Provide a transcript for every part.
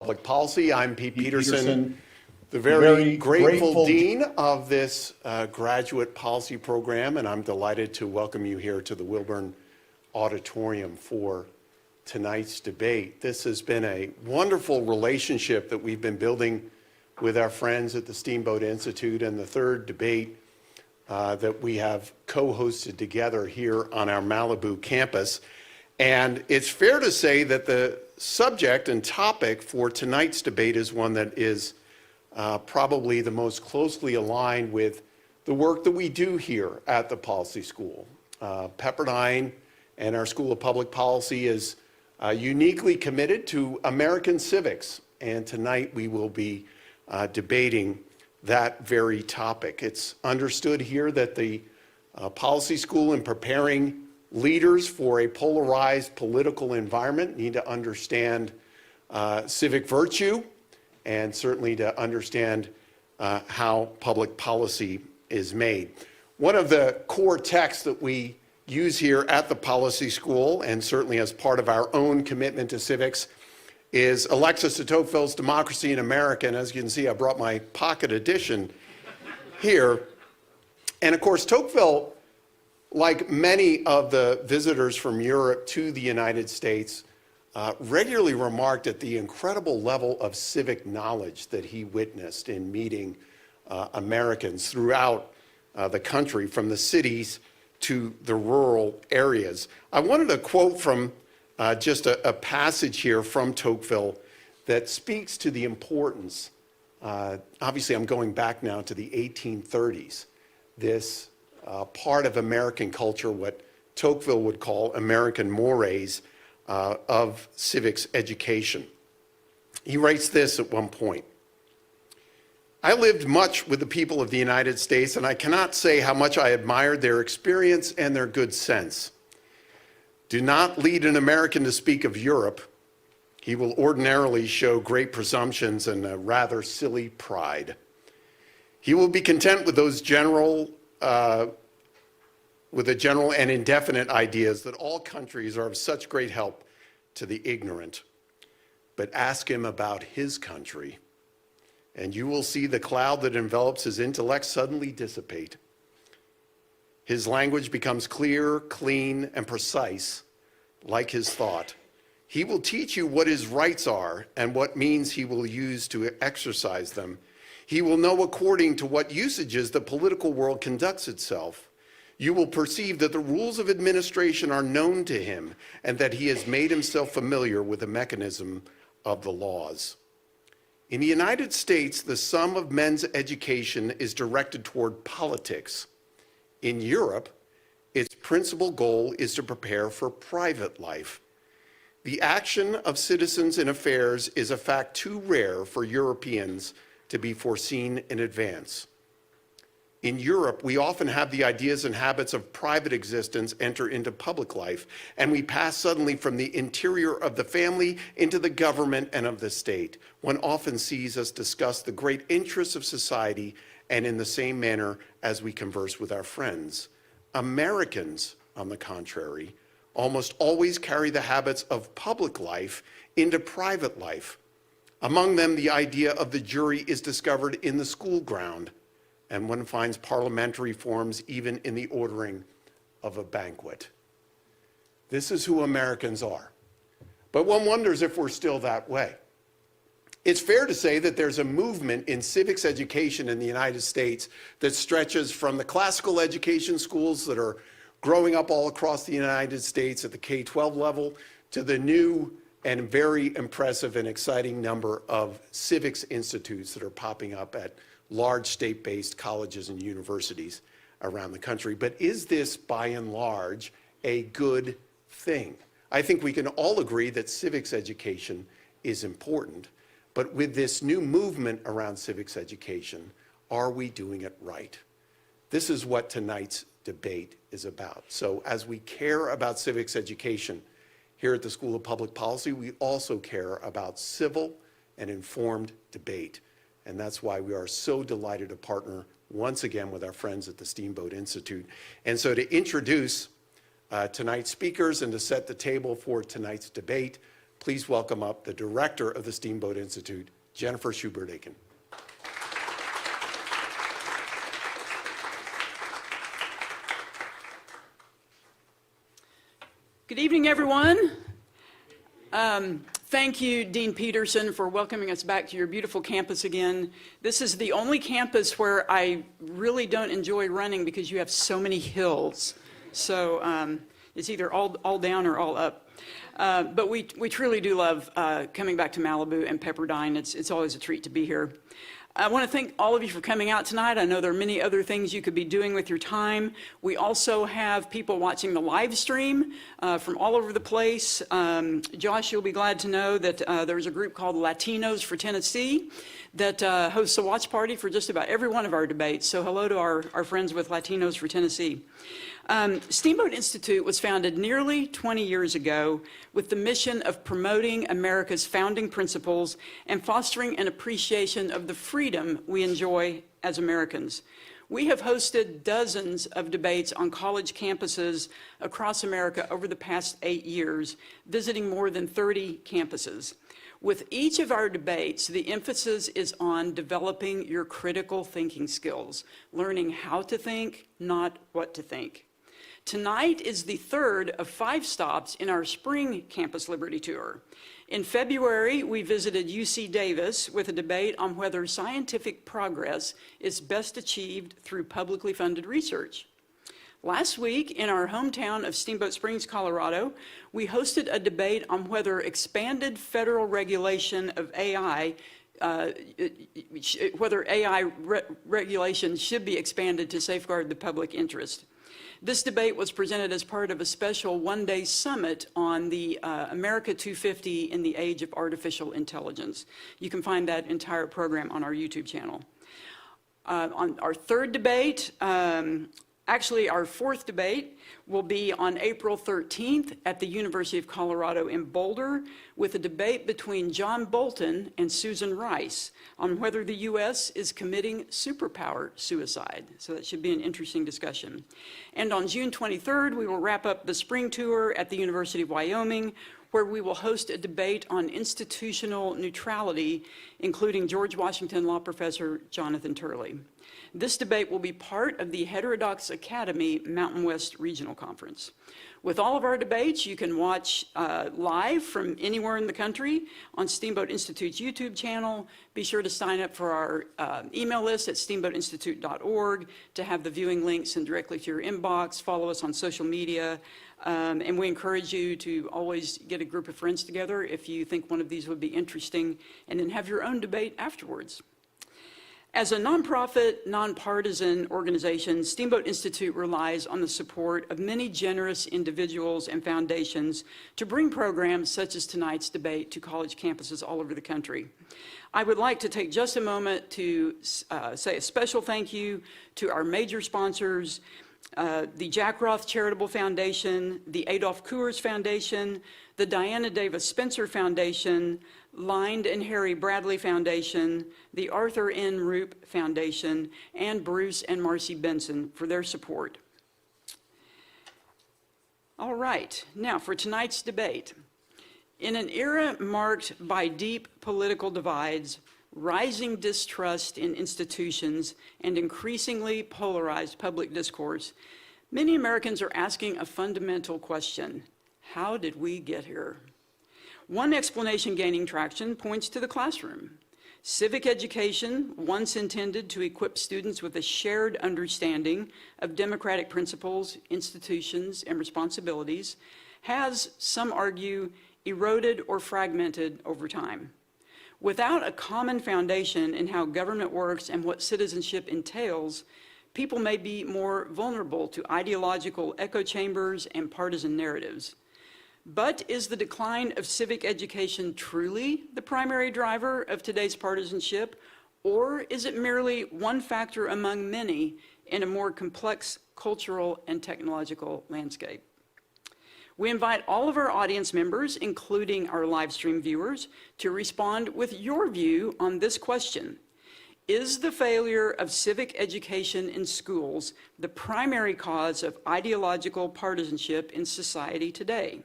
Public Policy. I'm Pete Peterson, the very grateful dean of this graduate policy program, and I'm delighted to welcome you here to the Wilburn Auditorium for tonight's debate. This has been a wonderful relationship that we've been building with our friends at the Steamboat Institute, and the third debate that we have co-hosted together here on our Malibu campus. And it's fair to say that the subject and topic for tonight's debate is one that is probably the most closely aligned with the work that we do here at the Policy School. Pepperdine and our School of Public Policy is uniquely committed to American civics, and tonight we will be debating that very topic. It's understood here that the Policy School, in preparing leaders for a polarized political environment, need to understand civic virtue and certainly to understand how public policy is made. One of the core texts that we use here at the Policy School, and certainly as part of our own commitment to civics, is Alexis de Tocqueville's Democracy in America. And as you can see, I brought my pocket edition here. And of course, Tocqueville, like many of the visitors from Europe to the United States, regularly remarked at the incredible level of civic knowledge that he witnessed in meeting Americans throughout the country, from the cities to the rural areas. I wanted to quote from just a passage here from Tocqueville that speaks to the importance. Obviously, I'm going back now to the 1830s. This part of American culture, what Tocqueville would call American mores of civics education. He writes this at one point: "I lived much with the people of the United States, and I cannot say how much I admired their experience and their good sense. Do not lead an American to speak of Europe. He will ordinarily show great presumptions and a rather silly pride. He will be content with those general and indefinite ideas that all countries are of such great help to the ignorant. But ask him about his country, and you will see the cloud that envelops his intellect suddenly dissipate. His language becomes clear, clean, and precise, like his thought. He will teach you what his rights are and what means he will use to exercise them. He will know according to what usages the political world conducts itself. You will perceive that the rules of administration are known to him and that he has made himself familiar with the mechanism of the laws. In the United States, the sum of men's education is directed toward politics. In Europe, its principal goal is to prepare for private life. The action of citizens in affairs is a fact too rare for Europeans to be foreseen in advance. In Europe, we often have the ideas and habits of private existence enter into public life, and we pass suddenly from the interior of the family into the government and of the state. One often sees us discuss the great interests of society, and in the same manner as we converse with our friends. Americans, on the contrary, almost always carry the habits of public life into private life. Among them, the idea of the jury is discovered in the school ground, and one finds parliamentary forms even in the ordering of a banquet. This is who Americans are. But one wonders if we're still that way. It's fair to say that there's a movement in civics education in the United States that stretches from the classical education schools that are growing up all across the United States at the K-12 level to the new and very impressive and exciting number of civics institutes that are popping up at large state-based colleges and universities around the country. But is this, by and large, a good thing? I think we can all agree that civics education is important, but with this new movement around civics education, are we doing it right? This is what tonight's debate is about. So as we care about civics education here at the School of Public Policy, we also care about civil and informed debate. And that's why we are so delighted to partner once again with our friends at the Steamboat Institute. And so to introduce tonight's speakers and to set the table for tonight's debate, please welcome up the director of the Steamboat Institute, Jennifer Schubert-Aiken. Good evening, everyone. Thank you, Dean Peterson, for welcoming us back to your beautiful campus again. This is the only campus where I really don't enjoy running because you have so many hills. So it's either all down or all up. But we truly do love coming back to Malibu and Pepperdine. It's always a treat to be here. I want to thank all of you for coming out tonight. I know there are many other things you could be doing with your time. We also have people watching the live stream from all over the place. Josh, you'll be glad to know that there's a group called Latinos for Tennessee that hosts a watch party for just about every one of our debates. So hello to our friends with Latinos for Tennessee. Steamboat Institute was founded nearly 20 years ago with the mission of promoting America's founding principles and fostering an appreciation of the freedom we enjoy as Americans. We have hosted dozens of debates on college campuses across America over the past 8 years, visiting more than 30 campuses. With each of our debates, the emphasis is on developing your critical thinking skills, learning how to think, not what to think. Tonight is the third of 5 stops in our spring Campus Liberty Tour. In February, we visited UC Davis with a debate on whether scientific progress is best achieved through publicly funded research. Last week, in our hometown of Steamboat Springs, Colorado, we hosted a debate on whether expanded federal regulation of AI regulations should be expanded to safeguard the public interest. This debate was presented as part of a special one-day summit on the America 250 in the Age of Artificial Intelligence. You can find that entire program on our YouTube channel. On our third debate, actually our fourth debate, will be on April 13th at the University of Colorado in Boulder with a debate between John Bolton and Susan Rice on whether the U.S. is committing superpower suicide. So that should be an interesting discussion. And on June 23rd, we will wrap up the spring tour at the University of Wyoming, where we will host a debate on institutional neutrality, including George Washington law professor Jonathan Turley. This debate will be part of the Heterodox Academy Mountain West Regional Conference. With all of our debates, you can watch live from anywhere in the country on Steamboat Institute's YouTube channel. Be sure to sign up for our email list at steamboatinstitute.org to have the viewing links sent directly to your inbox. Follow us on social media. And we encourage you to always get a group of friends together if you think one of these would be interesting, and then have your own debate afterwards. As a nonprofit, nonpartisan organization, Steamboat Institute relies on the support of many generous individuals and foundations to bring programs such as tonight's debate to college campuses all over the country. I would like to take just a moment to say a special thank you to our major sponsors, the Jack Roth Charitable Foundation, the Adolph Coors Foundation, the Diana Davis Spencer Foundation, Lined and Harry Bradley Foundation, the Arthur N. Roop Foundation, and Bruce and Marcy Benson for their support. All right, now for tonight's debate. In an era marked by deep political divides, rising distrust in institutions, and increasingly polarized public discourse, many Americans are asking a fundamental question: how did we get here? One explanation gaining traction points to the classroom. Civic education, once intended to equip students with a shared understanding of democratic principles, institutions, and responsibilities, has, some argue, eroded or fragmented over time. Without a common foundation in how government works and what citizenship entails, people may be more vulnerable to ideological echo chambers and partisan narratives. But is the decline of civic education truly the primary driver of today's partisanship, or is it merely one factor among many in a more complex cultural and technological landscape? We invite all of our audience members, including our live stream viewers, to respond with your view on this question: is the failure of civic education in schools the primary cause of ideological partisanship in society today?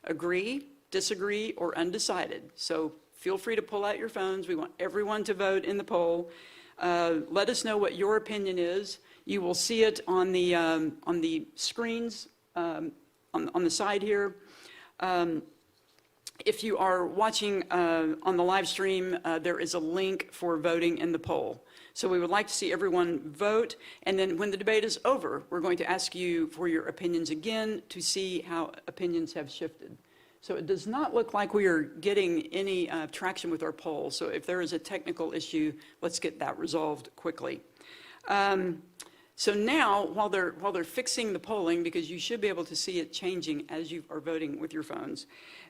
Agree, disagree, or undecided. So feel free to pull out your phones. We want everyone to vote in the poll. Let us know what your opinion is. You will see it on the screens on the side here. If you are watching on the live stream, there is a link for voting in the poll. So we would like to see everyone vote, and then when the debate is over, we're going to ask you for your opinions again to see how opinions have shifted. So it does not look like we are getting any traction with our poll. So if there is a technical issue, let's get that resolved quickly. So now, while they're fixing the polling, because you should be able to see it changing as you are voting with your phones,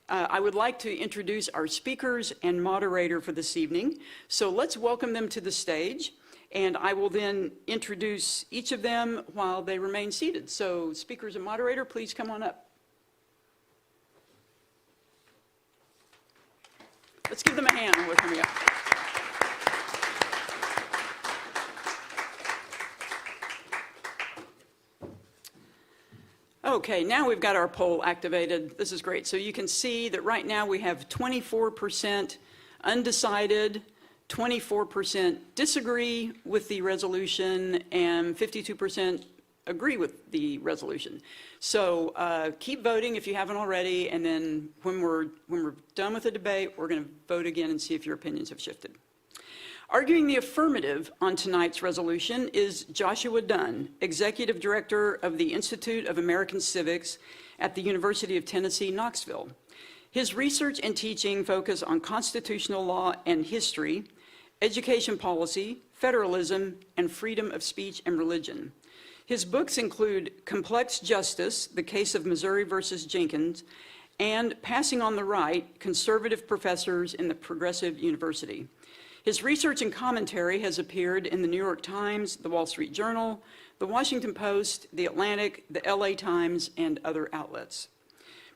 I would like to introduce our speakers and moderator for this evening. So let's welcome them to the stage, and I will then introduce each of them while they remain seated. So speakers and moderator, please come on up. Let's give them a hand while they're coming up. Okay, now we've got our poll activated. This is great. So you can see that right now we have 24% undecided, 24% disagree with the resolution, and 52% agree with the resolution. So keep voting if you haven't already, and then when we're done with the debate, we're going to vote again and see if your opinions have shifted. Arguing the affirmative on tonight's resolution is Joshua Dunn, Executive Director of the Institute of American Civics at the University of Tennessee, Knoxville. His research and teaching focus on constitutional law and history, education policy, federalism, and freedom of speech and religion. His books include Complex Justice, The Case of Missouri versus Jenkins, and Passing on the Right, Conservative Professors in the Progressive University. His research and commentary has appeared in the New York Times, the Wall Street Journal, the Washington Post, the Atlantic, the LA Times, and other outlets.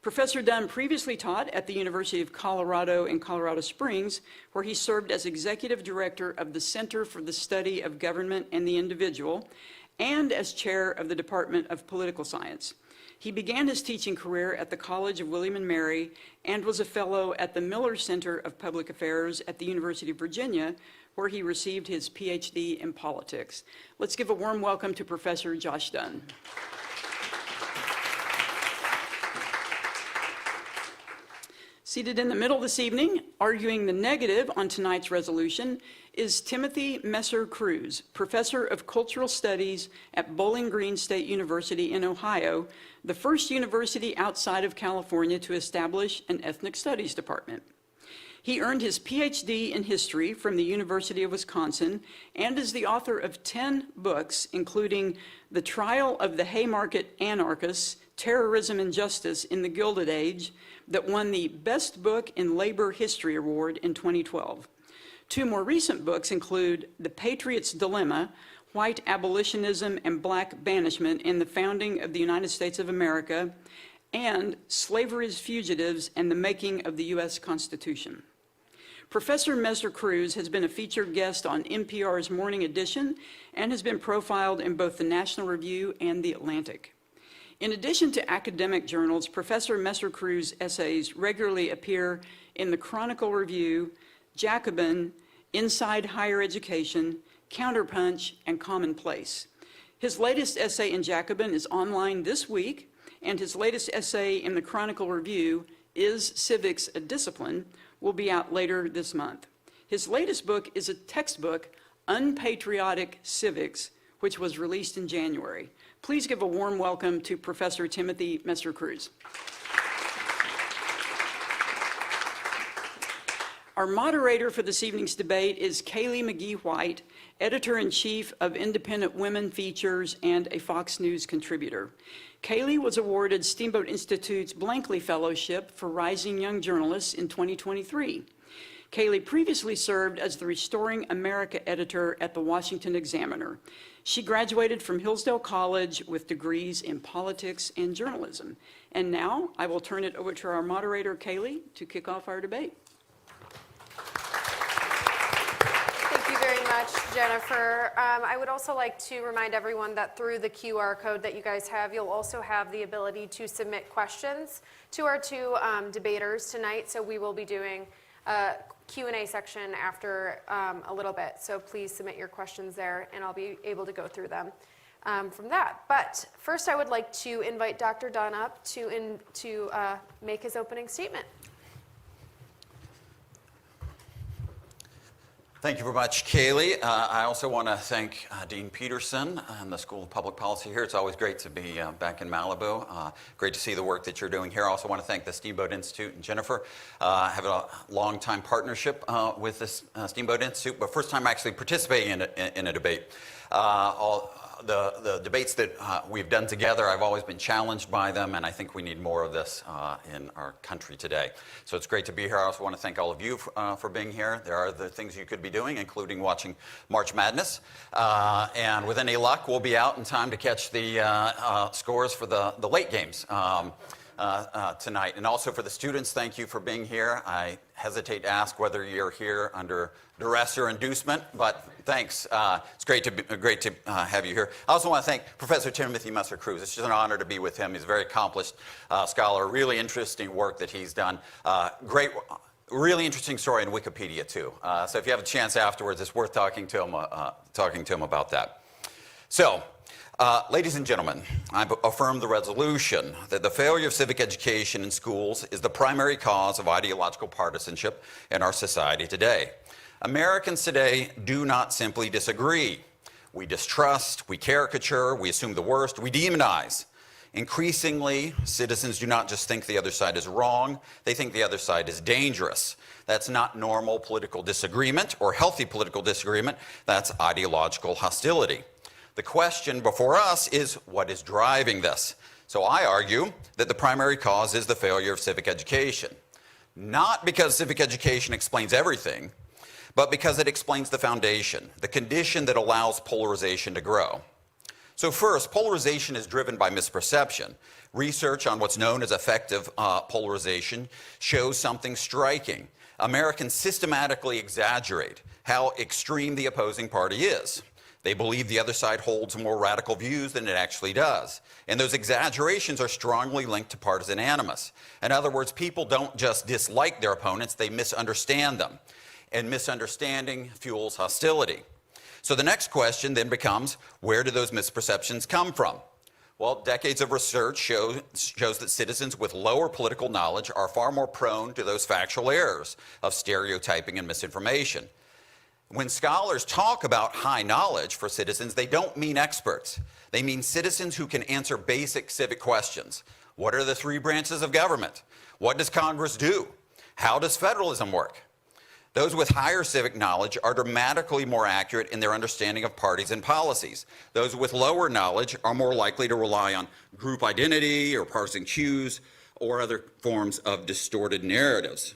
Professor Dunn previously taught at the University of Colorado in Colorado Springs, where he served as executive director of the Center for the Study of Government and the Individual, and as chair of the Department of Political Science. He began his teaching career at the College of William and Mary and was a fellow at the Miller Center of Public Affairs at the University of Virginia, where he received his Ph.D. in politics. Let's give a warm welcome to Professor Josh Dunn. Seated in the middle this evening, arguing the negative on tonight's resolution, is Timothy Messer-Kruse, Professor of Cultural Studies at Bowling Green State University in Ohio, the first university outside of California to establish an ethnic studies department. He earned his Ph.D. in history from the University of Wisconsin and is the author of 10 books, including The Trial of the Haymarket Anarchists, Terrorism and Justice in the Gilded Age, that won the Best Book in Labor History Award in 2012. Two more recent books include The Patriot's Dilemma, White Abolitionism and Black Banishment in the Founding of the United States of America, and Slavery's Fugitives and the Making of the U.S. Constitution. Professor Messer-Kruse has been a featured guest on NPR's Morning Edition and has been profiled in both the National Review and the Atlantic. In addition to academic journals, Professor Messer-Kruse essays regularly appear in the Chronicle Review, Jacobin, Inside Higher Education, Counterpunch, and Commonplace. His latest essay in Jacobin is online this week, and his latest essay in the Chronicle Review, Is Civics a Discipline?, will be out later this month. His latest book is a textbook, Unpatriotic Civics, which was released in January. Please give a warm welcome to Professor Timothy Messer-Kruse. Our moderator for this evening's debate is Kaylee McGhee White, editor-in-chief of Independent Women Features and a Fox News contributor. Kaylee was awarded Steamboat Institute's Blankley Fellowship for Rising Young Journalists in 2023. Kaylee previously served as the Restoring America editor at the Washington Examiner. She graduated from Hillsdale College with degrees in politics and journalism. And now I will turn it over to our moderator, Kaylee, to kick off our debate. Thank you very much, Jennifer. I would also like to remind everyone that through the QR code that you guys have, you'll also have the ability to submit questions to our two debaters tonight. So we will be doing a Q&A section after a little bit. So please submit your questions there, and I'll be able to go through them from that. But first, I would like to invite Dr. Dunn up to make his opening statement. Thank you very much, Kaylee. I also want to thank Dean Peterson and the School of Public Policy here. It's always great to be back in Malibu. Great to see the work that you're doing here. I also want to thank the Steamboat Institute and Jennifer. I have a long-time partnership with this Steamboat Institute, but first time actually participating in a debate. The debates that we've done together, I've always been challenged by them, and I think we need more of this in our country today. So it's great to be here. I also want to thank all of you for being here. There are other things you could be doing, including watching March Madness. And with any luck, we'll be out in time to catch the scores for the late games tonight. And also for the students, thank you for being here. I hesitate to ask whether you're here under duress or inducement, but thanks. It's great to have you here. I also want to thank Professor Timothy Messer-Kruse. It's just an honor to be with him. He's a very accomplished scholar, really interesting work that he's done. Really interesting story in Wikipedia, too. So if you have a chance afterwards, it's worth talking to him about that. So, ladies and gentlemen, I affirm the resolution that the failure of civic education in schools is the primary cause of ideological partisanship in our society today. Americans today do not simply disagree. We distrust, we caricature, we assume the worst, we demonize. Increasingly, citizens do not just think the other side is wrong, they think the other side is dangerous. That's not normal political disagreement or healthy political disagreement, that's ideological hostility. The question before us is, what is driving this? So I argue that the primary cause is the failure of civic education. Not because civic education explains everything, but because it explains the foundation, the condition that allows polarization to grow. So first, polarization is driven by misperception. Research on what's known as affective polarization shows something striking. Americans systematically exaggerate how extreme the opposing party is. They believe the other side holds more radical views than it actually does. And those exaggerations are strongly linked to partisan animus. In other words, people don't just dislike their opponents, they misunderstand them. And misunderstanding fuels hostility. So the next question then becomes, where do those misperceptions come from? Well, decades of research shows that citizens with lower political knowledge are far more prone to those factual errors of stereotyping and misinformation. When scholars talk about high knowledge for citizens, they don't mean experts. They mean citizens who can answer basic civic questions. What are the three branches of government? What does Congress do? How does federalism work? Those with higher civic knowledge are dramatically more accurate in their understanding of parties and policies. Those with lower knowledge are more likely to rely on group identity or partisan cues or other forms of distorted narratives.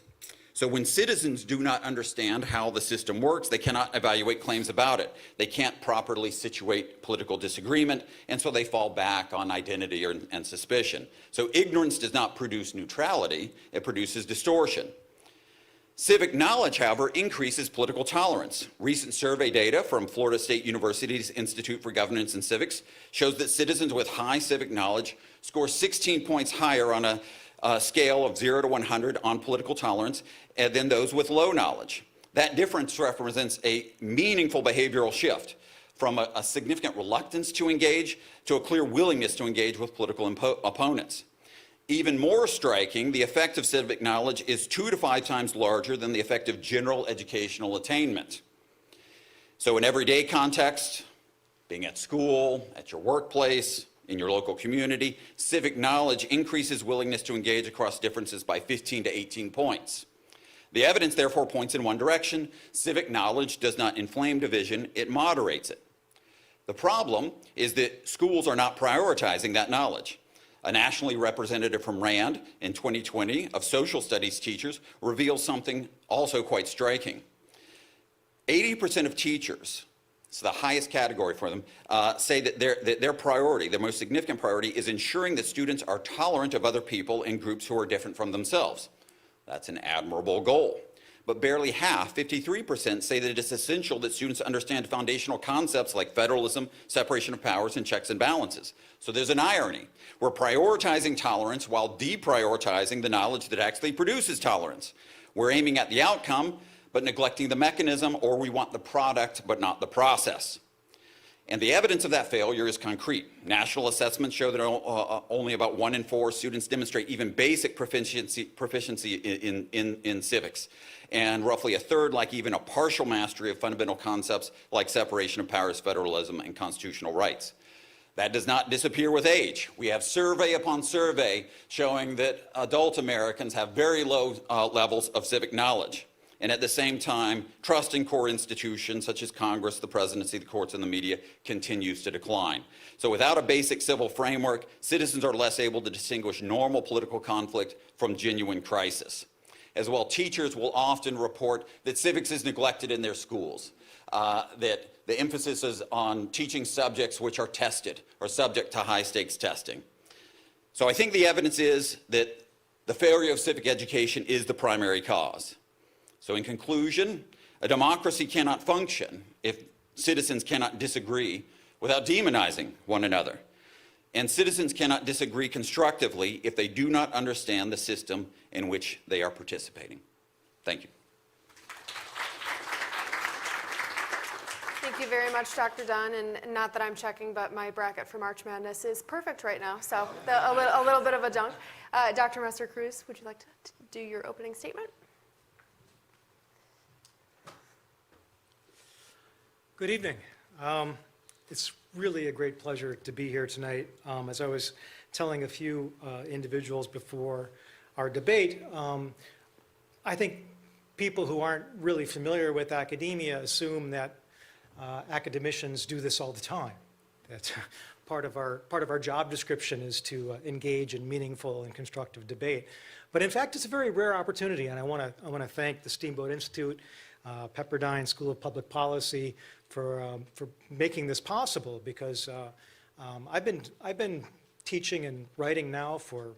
So when citizens do not understand how the system works, they cannot evaluate claims about it. They can't properly situate political disagreement, and so they fall back on identity and suspicion. So ignorance does not produce neutrality, it produces distortion. Civic knowledge, however, increases political tolerance. Recent survey data from Florida State University's Institute for Governance and Civics shows that citizens with high civic knowledge score 16 points higher on a scale of 0 to 100 on political tolerance than those with low knowledge. That difference represents a meaningful behavioral shift from a significant reluctance to engage to a clear willingness to engage with political opponents. Even more striking, the effect of civic knowledge is 2 to 5 times larger than the effect of general educational attainment. So in everyday context, being at school, at your workplace, in your local community, civic knowledge increases willingness to engage across differences by 15 to 18 points. The evidence therefore points in one direction. Civic knowledge does not inflame division, it moderates it. The problem is that schools are not prioritizing that knowledge. A nationally representative from RAND in 2020 of social studies teachers reveals something also quite striking. 80% of teachers, it's the highest category for them, say that their priority, their most significant priority, is ensuring that students are tolerant of other people and groups who are different from themselves. That's an admirable goal. but barely half, 53%, say that it is essential that students understand foundational concepts like federalism, separation of powers, and checks and balances. So there's an irony. We're prioritizing tolerance while deprioritizing the knowledge that actually produces tolerance. We're aiming at the outcome, but neglecting the mechanism, or we want the product, but not the process. And the evidence of that failure is concrete. National assessments show that only about 1 in 4 students demonstrate even basic proficiency in civics, and roughly a third lack even a partial mastery of fundamental concepts like separation of powers, federalism, and constitutional rights. That does not disappear with age. We have survey upon survey showing that adult Americans have very low levels of civic knowledge. And at the same time, trust in core institutions such as Congress, the presidency, the courts, and the media continues to decline. So without a basic civil framework, citizens are less able to distinguish normal political conflict from genuine crisis. As well, teachers will often report that civics is neglected in their schools, that the emphasis is on teaching subjects which are tested or subject to high-stakes testing. So I think the evidence is that the failure of civic education is the primary cause. So in conclusion, a democracy cannot function if citizens cannot disagree without demonizing one another. And citizens cannot disagree constructively if they do not understand the system in which they are participating. Thank you. Thank you very much, Dr. Dunn. And not that I'm checking, but my bracket for March Madness is perfect right now. So a little bit of a dunk. Dr. Messer-Kruse, would you like to do your opening statement? Good evening. It's really a great pleasure to be here tonight. As I was telling a few individuals before our debate, I think people who aren't really familiar with academia assume that academicians do this all the time. That's part of our job description is to engage in meaningful and constructive debate. But in fact, it's a very rare opportunity, and I want to thank the Steamboat Institute, Pepperdine School of Public Policy for making this possible, because I've been teaching and writing now for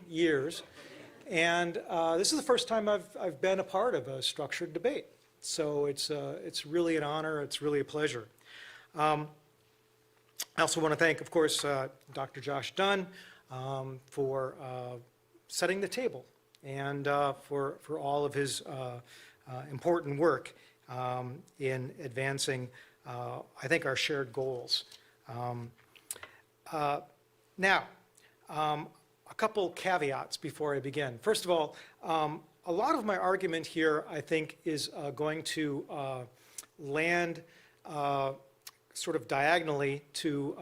years, and this is the first time I've been a part of a structured debate. So it's really an honor. It's really a pleasure. I also want to thank, of course, Dr. Josh Dunn for setting the table and for all of his important work in advancing, I think, our shared goals. Now, a couple caveats before I begin. First of all, a lot of my argument here, I think, is going to land sort of diagonally to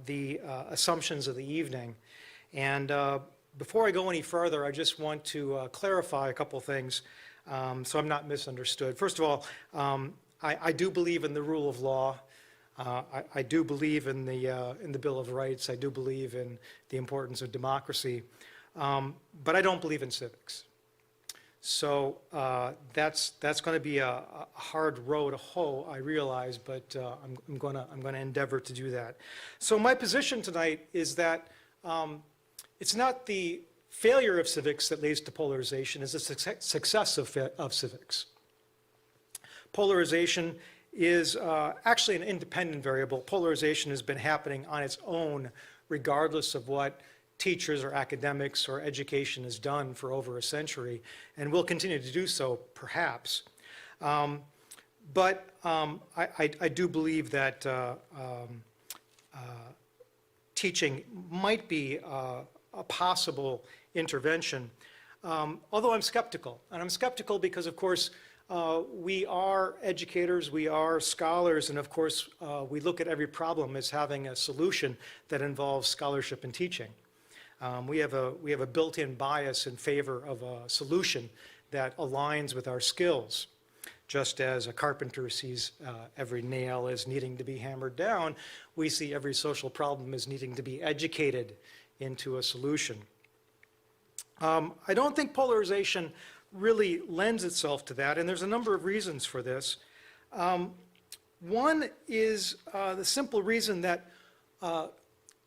the assumptions of the evening. And before I go any further, I just want to clarify a couple things so I'm not misunderstood. First of all, I do believe in the rule of law. I do believe in the Bill of Rights. I do believe in the importance of democracy. But I don't believe in civics. So that's going to be a hard row to hoe, I realize, but I'm going to endeavor to do that. So my position tonight is that it's not the failure of civics that leads to polarization, it's the success of civics. Polarization is actually an independent variable. Polarization has been happening on its own, regardless of what teachers or academics or education has done for over a century, and will continue to do so, perhaps. But I do believe that teaching might be a possible intervention, although I'm skeptical. And I'm skeptical because, of course, we are educators, we are scholars, and of course, we look at every problem as having a solution that involves scholarship and teaching. We have a built-in bias in favor of a solution that aligns with our skills. Just as a carpenter sees every nail as needing to be hammered down, we see every social problem as needing to be educated into a solution. I don't think polarization really lends itself to that, and there's a number of reasons for this. One is the simple reason that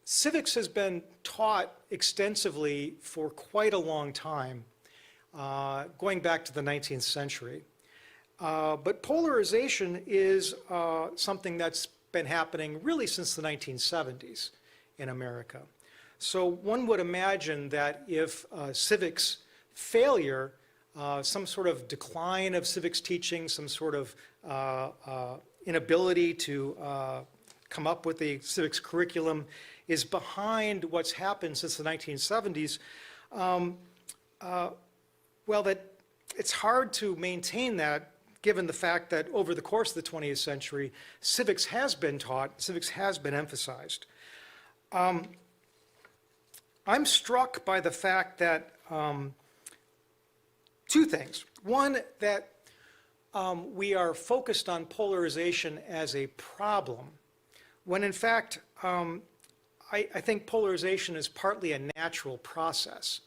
civics has been taught extensively for quite a long time going back to the 19th century. But polarization is something that's been happening really since the 1970s in America. So one would imagine that if civics failure, some sort of decline of civics teaching, some sort of inability to come up with a civics curriculum is behind what's happened since the 1970s, well, that it's hard to maintain that given the fact that over the course of the 20th century, civics has been taught, civics has been emphasized. I'm struck by the fact that two things. One, that we are focused on polarization as a problem, when in fact, I think polarization is partly a natural process.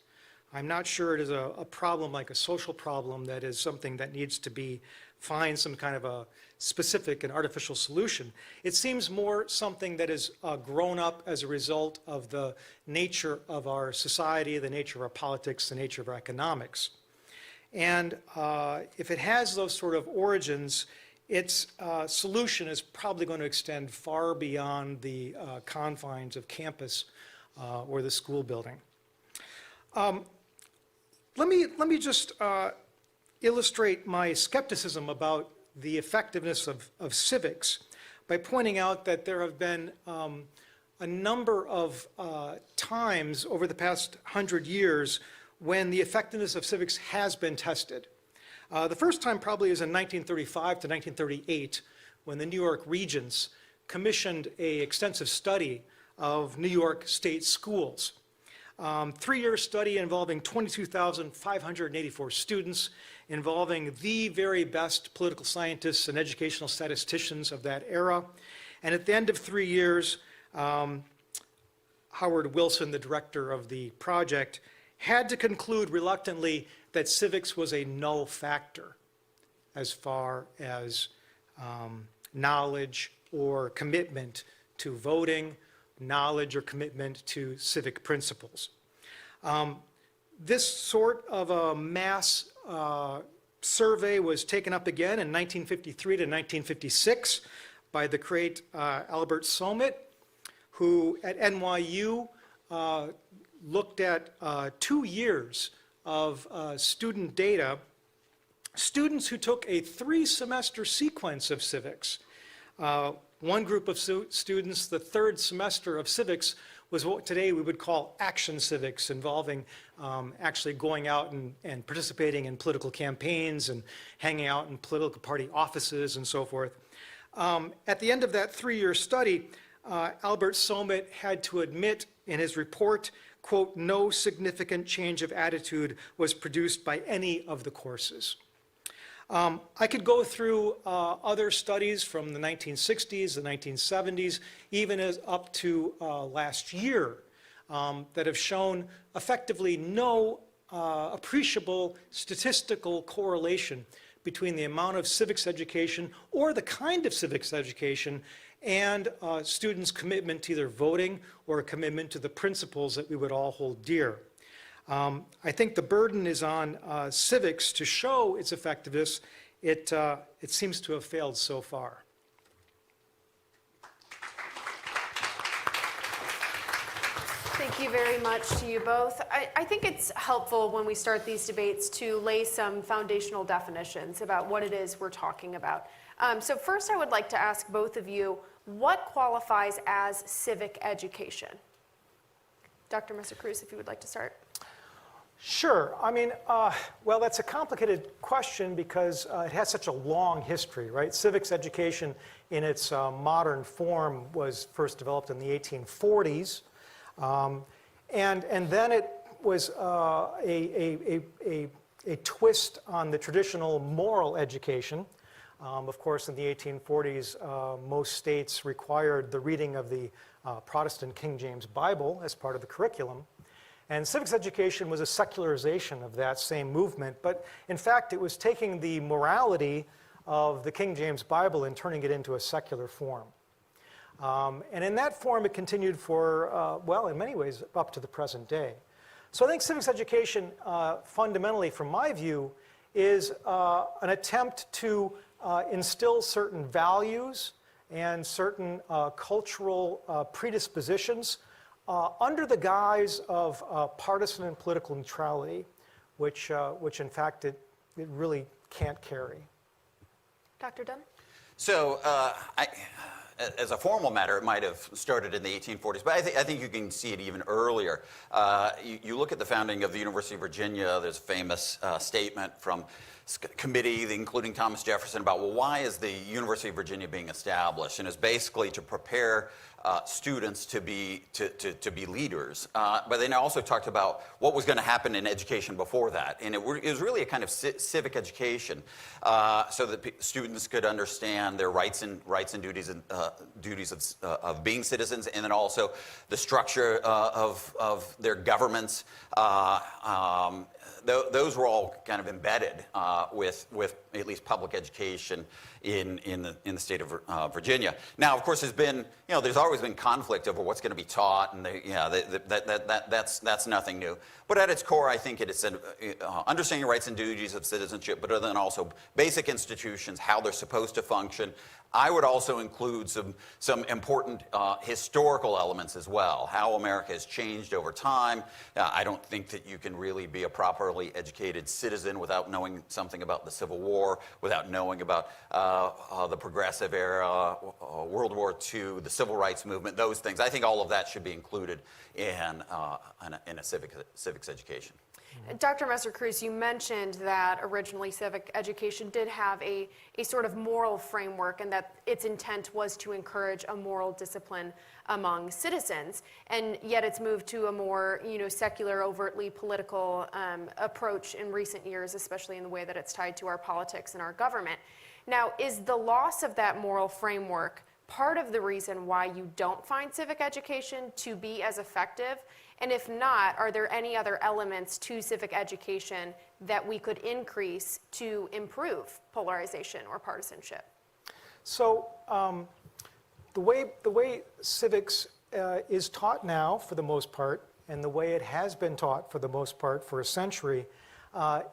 I'm not sure it is a problem like a social problem that is something that needs to find some kind of a specific and artificial solution. It seems more something that has grown up as a result of the nature of our society, the nature of our politics, the nature of our economics. And if it has those sort of origins, its solution is probably going to extend far beyond the confines of campus or the school building. Let me just illustrate my skepticism about the effectiveness of civics by pointing out that there have been a number of times over the past 100 years when the effectiveness of civics has been tested. The first time probably is in 1935 to 1938 when the New York Regents commissioned an extensive study of New York state schools. 3-year study involving 22,584 students, involving the very best political scientists and educational statisticians of that era. And at the end of 3 years, Howard Wilson, the director of the project, had to conclude reluctantly that civics was a null factor as far as knowledge or commitment to voting, knowledge or commitment to civic principles. This sort of a mass survey was taken up again in 1953 to 1956 by the great Albert Somit, who at NYU looked at 2 years of student data, students who took a 3-semester sequence of civics. One group of students, the 3rd semester of civics, was what today we would call action civics, involving actually going out and participating in political campaigns and hanging out in political party offices and so forth. At the end of that 3-year study, Albert Somit had to admit in his report, quote, "No significant change of attitude was produced by any of the courses." I could go through other studies from the 1960s, the 1970s, even up to last year, that have shown effectively no appreciable statistical correlation between the amount of civics education or the kind of civics education and students' commitment to either voting or a commitment to the principles that we would all hold dear. I think the burden is on civics to show its effectiveness. It seems to have failed so far. Thank you very much to you both. I think it's helpful when we start these debates to lay some foundational definitions about what it is we're talking about. So first I would like to ask both of you, what qualifies as civic education? Dr. Messer-Kruse, if you would like to start. Sure. I mean, well, that's a complicated question because it has such a long history, right? Civics education in its modern form was first developed in the 1840s. And then it was a twist on the traditional moral education. Of course, in the 1840s, most states required the reading of the Protestant King James Bible as part of the curriculum. And civics education was a secularization of that same movement, but in fact, it was taking the morality of the King James Bible and turning it into a secular form. And in that form, it continued for, well, in many ways, up to the present day. So I think civics education, fundamentally, from my view, is an attempt to instill certain values and certain cultural predispositions under the guise of partisan and political neutrality, which in fact it really can't carry. Dr. Dunn? So as a formal matter, it might have started in the 1840s, but I think you can see it even earlier. You look at the founding of the University of Virginia, there's a famous statement from committee, including Thomas Jefferson, about, well, why is the University of Virginia being established? And it's basically to prepare students to be leaders. But they also talked about what was going to happen in education before that. And it was really a kind of civic education so that students could understand their rights and duties and duties of being citizens, and then also the structure of their governments. Those were all kind of embedded with at least public education in the state of Virginia. Now, of course, there's always been conflict over what's going to be taught, and that's nothing new. But at its core, I think it is understanding rights and duties of citizenship, but then also basic institutions, how they're supposed to function. I would also include some important historical elements as well, how America has changed over time. I don't think that you can really be a properly educated citizen without knowing something about the Civil War, without knowing about the Progressive Era, World War II, the Civil Rights Movement, those things. I think all of that should be included in a civics education. Dr. Messer-Kruse, you mentioned that originally civic education did have a sort of moral framework, and that its intent was to encourage a moral discipline among citizens, and yet it's moved to a more secular, overtly political approach in recent years, especially in the way that it's tied to our politics and our government. Now, is the loss of that moral framework part of the reason why you don't find civic education to be as effective? And if not, are there any other elements to civic education that we could increase to improve polarization or partisanship? So the way civics is taught now, for the most part, and the way it has been taught for the most part for a century,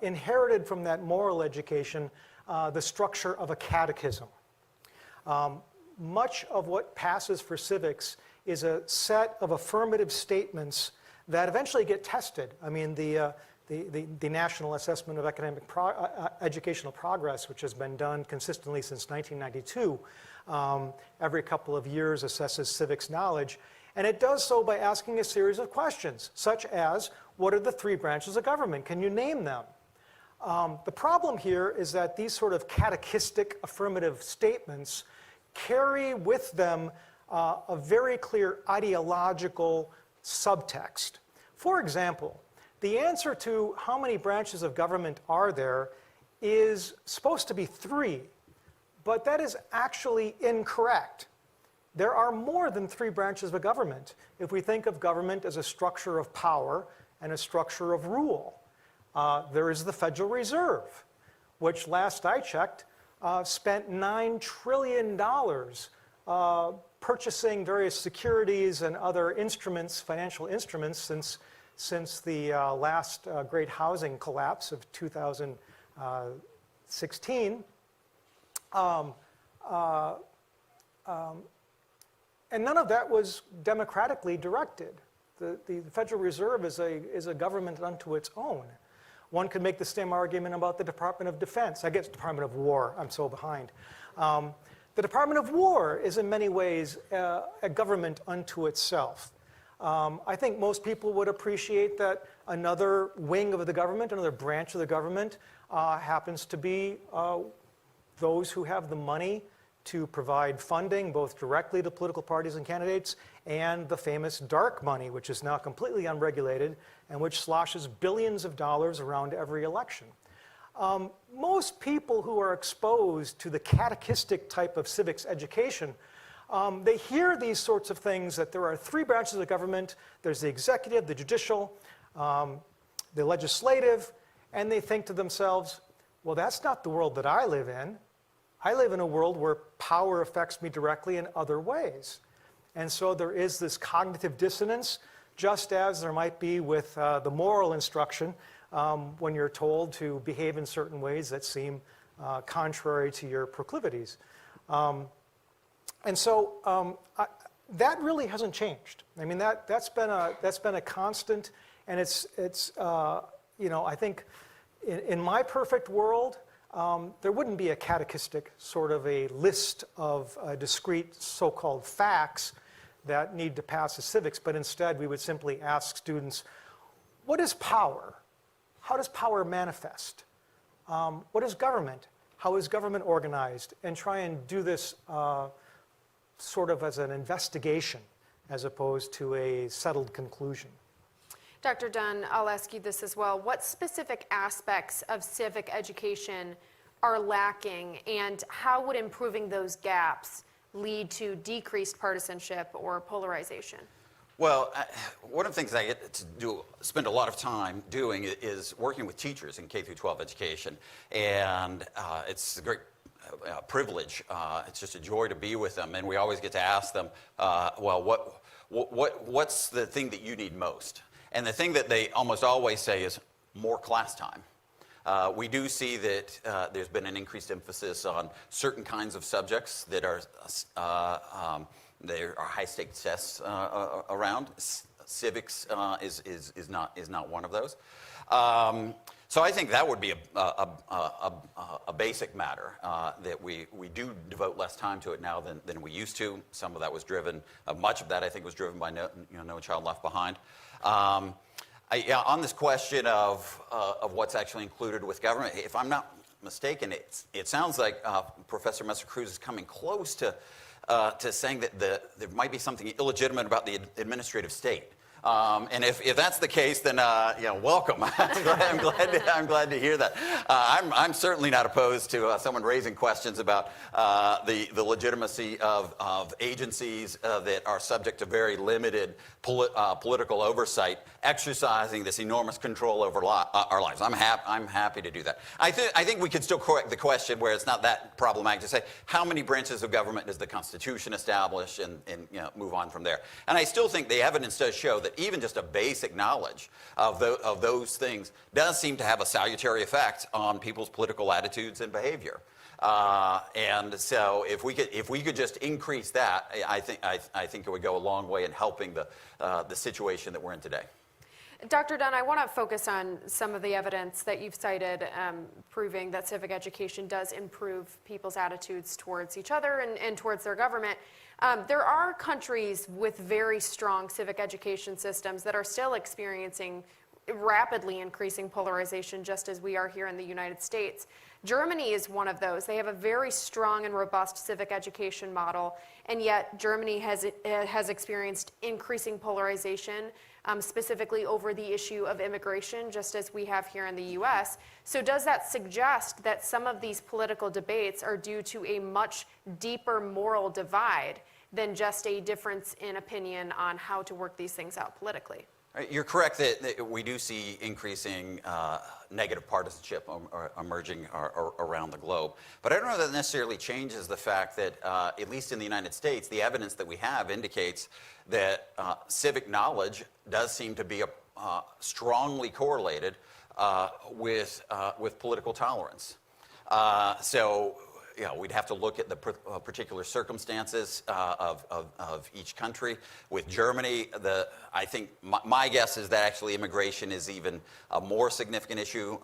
inherited from that moral education the structure of a catechism. Much of what passes for civics is a set of affirmative statements that eventually get tested. I mean, the National Assessment of Academic Educational Progress, which has been done consistently since 1992, every couple of years assesses civics knowledge, and it does so by asking a series of questions, such as, what are the three branches of government? Can you name them? The problem here is that these sort of catechistic affirmative statements carry with them a very clear ideological subtext. For example, the answer to how many branches of government are there is supposed to be 3, but that is actually incorrect. There are more than 3 branches of government if we think of government as a structure of power and a structure of rule. There is the Federal Reserve, which last I checked spent $9 trillion purchasing various securities and other instruments, financial instruments, since the last great housing collapse of 2016. And none of that was democratically directed. The Federal Reserve is a government unto its own. One could make the same argument about the Department of Defense. I guess Department of War, I'm so behind. The Department of War is in many ways a government unto itself. I think most people would appreciate that another wing of the government, another branch of the government, happens to be those who have the money to provide funding, both directly to political parties and candidates, and the famous dark money, which is now completely unregulated and which sloshes billions of dollars around every election. Most people who are exposed to the catechistic type of civics education, they hear these sorts of things, that there are 3 branches of government. There's the executive, the judicial, the legislative, and they think to themselves, well, that's not the world that I live in. I live in a world where power affects me directly in other ways. And so there is this cognitive dissonance just as there might be with the moral instruction when you're told to behave in certain ways that seem contrary to your proclivities. And so that really hasn't changed. I mean, that's been a constant, and it's you know, I think in my perfect world, there wouldn't be a catechistic sort of a list of discrete so-called facts that need to pass as civics, but instead we would simply ask students, what is power? How does power manifest? What is government? How is government organized? And try and do this sort of as an investigation as opposed to a settled conclusion. Dr. Dunn, I'll ask you this as well. What specific aspects of civic education are lacking, and how would improving those gaps lead to decreased partisanship or polarization? Well, one of the things I get to spend a lot of time doing is working with teachers in K through 12 education, and it's a great privilege. It's just a joy to be with them, and we always get to ask them, well, what's the thing that you need most? And the thing that they almost always say is more class time. We do see that there's been an increased emphasis on certain kinds of subjects that are there are high-stakes tests around. Civics is not one of those. So I think that would be a basic matter, that we do devote less time to it now than we used to. Some of that was driven, much of that I think was driven by No Child Left Behind. On this question of what's actually included with government, if I'm not mistaken, it sounds like Professor Messer-Kruse is coming close to saying that there might be something illegitimate about the administrative state. And if that's the case, then welcome. I'm glad to hear that. I'm certainly not opposed to someone raising questions about the legitimacy of agencies that are subject to very limited political oversight, exercising this enormous control over our lives. I'm happy to do that. I think we could still correct the question where it's not that problematic to say how many branches of government does the Constitution establish, and move on from there. And I still think the evidence does show that even just a basic knowledge of those things does seem to have a salutary effect on people's political attitudes and behavior. And so if we could just increase that, I think it would go a long way in helping the situation that we're in today. Dr. Dunn, I want to focus on some of the evidence that you've cited proving that civic education does improve people's attitudes towards each other and towards their government. There are countries with very strong civic education systems that are still experiencing rapidly increasing polarization, just as we are here in the United States. Germany is one of those. They have a very strong and robust civic education model, and yet Germany has experienced increasing polarization, specifically over the issue of immigration, just as we have here in the U.S. So does that suggest that some of these political debates are due to a much deeper moral divide than just a difference in opinion on how to work these things out politically? You're correct that we do see increasing negative partisanship emerging around the globe. But I don't know that necessarily changes the fact that, at least in the United States, the evidence that we have indicates that civic knowledge does seem to be strongly correlated with political tolerance. So we'd have to look at the particular circumstances of each country. With Germany, I think my guess is that actually immigration is even a more significant issue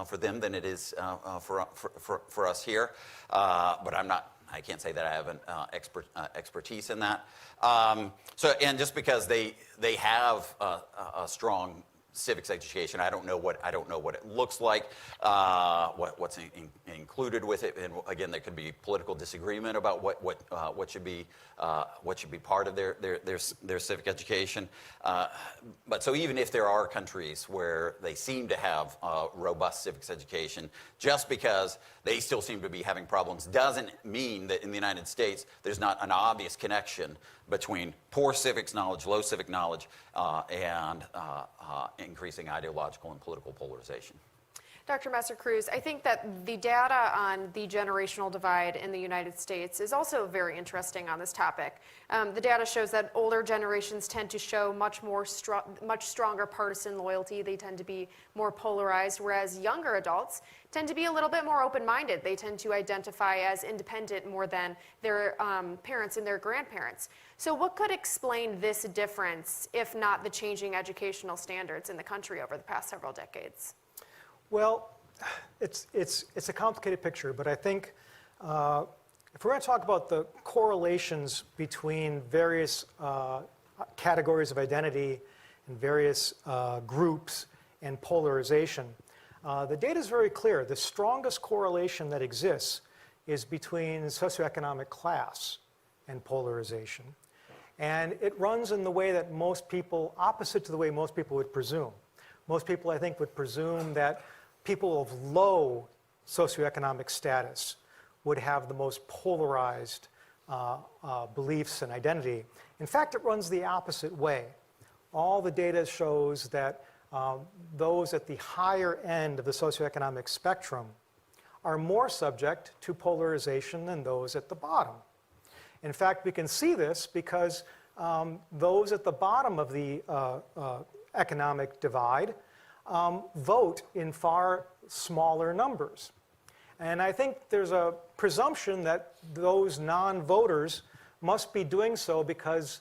for them than it is for us here. But I can't say that I have an expertise in that. And just because they have a strong civics education, I don't know what it looks like, what's included with it, and again, there could be political disagreement about what should be part of their civic education. But so even if there are countries where they seem to have robust civics education, just because they still seem to be having problems doesn't mean that in the United States there's not an obvious connection between poor civics knowledge, low civic knowledge, and increasing ideological and political polarization. Dr. Messer-Kruse, I think that the data on the generational divide in the United States is also very interesting on this topic. The data shows that older generations tend to show much stronger partisan loyalty. They tend to be more polarized, whereas younger adults tend to be a little bit more open-minded. They tend to identify as independent more than their parents and their grandparents. So what could explain this difference, if not the changing educational standards in the country over the past several decades? Well, it's a complicated picture, but I think if we're going to talk about the correlations between various categories of identity and various groups and polarization, the data is very clear. The strongest correlation that exists is between socioeconomic class and polarization. And it runs in the way that most people, opposite to the way most people would presume. Most people, I think, would presume that people of low socioeconomic status would have the most polarized beliefs and identity. In fact, it runs the opposite way. All the data shows that those at the higher end of the socioeconomic spectrum are more subject to polarization than those at the bottom. In fact, we can see this because those at the bottom of the economic divide vote in far smaller numbers. And I think there's a presumption that those non-voters must be doing so because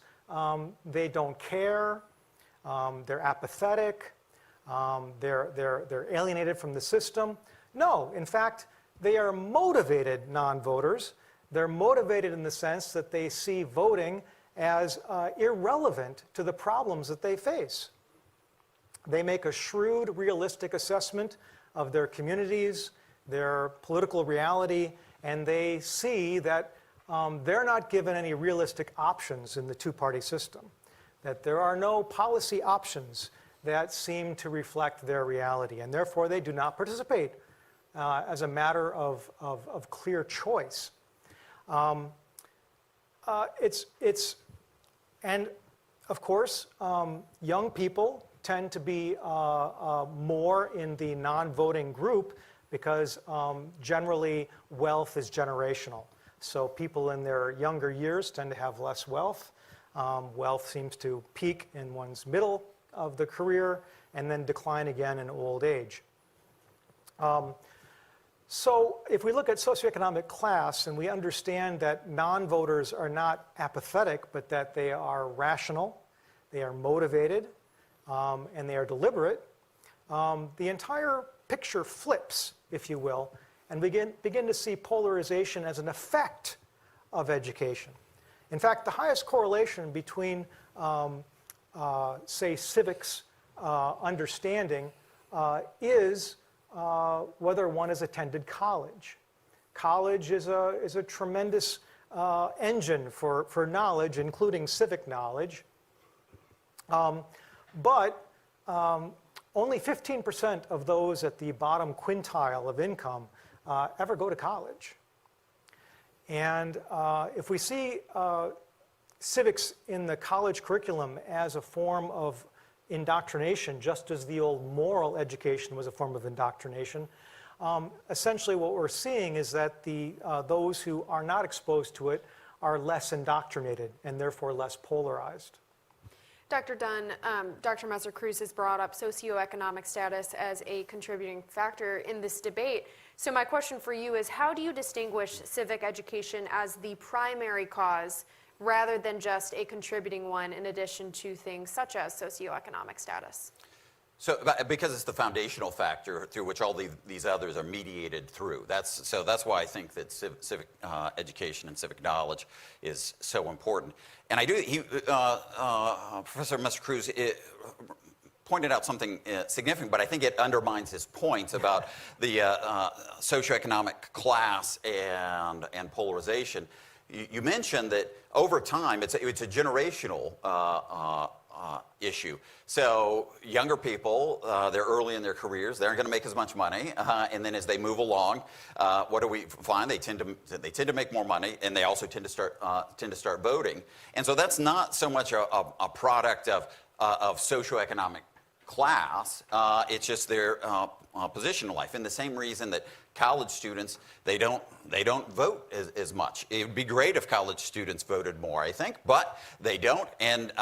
they don't care, they're apathetic, they're alienated from the system. No, in fact, they are motivated non-voters. They're motivated in the sense that they see voting as irrelevant to the problems that they face. They make a shrewd, realistic assessment of their communities, their political reality, and they see that they're not given any realistic options in the two-party system, that there are no policy options that seem to reflect their reality, and therefore they do not participate as a matter of clear choice. And of course, young people tend to be more in the non-voting group because generally wealth is generational. So people in their younger years tend to have less wealth. Wealth seems to peak in one's middle of the career and then decline again in old age. So if we look at socioeconomic class and we understand that non-voters are not apathetic, but that they are rational, they are motivated, and they are deliberate, the entire picture flips, if you will, and begin to see polarization as an effect of education. In fact, the highest correlation between, say, civics understanding is whether one has attended college. College is a tremendous engine for knowledge, including civic knowledge. But only 15% of those at the bottom quintile of income ever go to college. And if we see civics in the college curriculum as a form of indoctrination, just as the old moral education was a form of indoctrination, essentially what we're seeing is that those who are not exposed to it are less indoctrinated and therefore less polarized. Dr. Dunn, Dr. Messer-Kruse has brought up socioeconomic status as a contributing factor in this debate. So my question for you is, how do you distinguish civic education as the primary cause rather than just a contributing one in addition to things such as socioeconomic status? So, because it's the foundational factor through which all these others are mediated through. That's why I think that civic education and civic knowledge is so important. And Professor Messer-Kruse pointed out something significant, but I think it undermines his points about the socioeconomic class and polarization. You mentioned that over time, it's a generational issue. So younger people, they're early in their careers, they aren't going to make as much money, and then as they move along, what do we find? They tend to make more money, and they also tend to start voting. And so that's not so much a product of socioeconomic class. It's just their position in life. And the same reason that college students, they don't vote as much. It would be great if college students voted more, I think, but they don't. And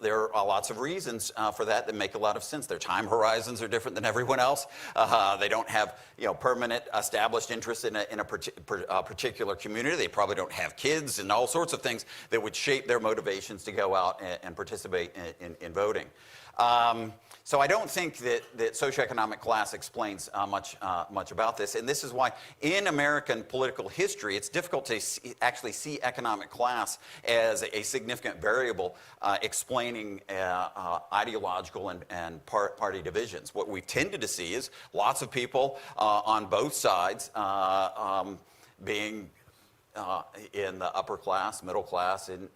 there are lots of reasons for that make a lot of sense. Their time horizons are different than everyone else. They don't have permanent established interests in a particular community. They probably don't have kids and all sorts of things that would shape their motivations to go out and participate in voting. So I don't think that socioeconomic class explains much about this, and this is why in American political history it's difficult to actually see economic class as a significant variable explaining ideological and party divisions. What we've tended to see is lots of people on both sides being in the upper class, middle class, and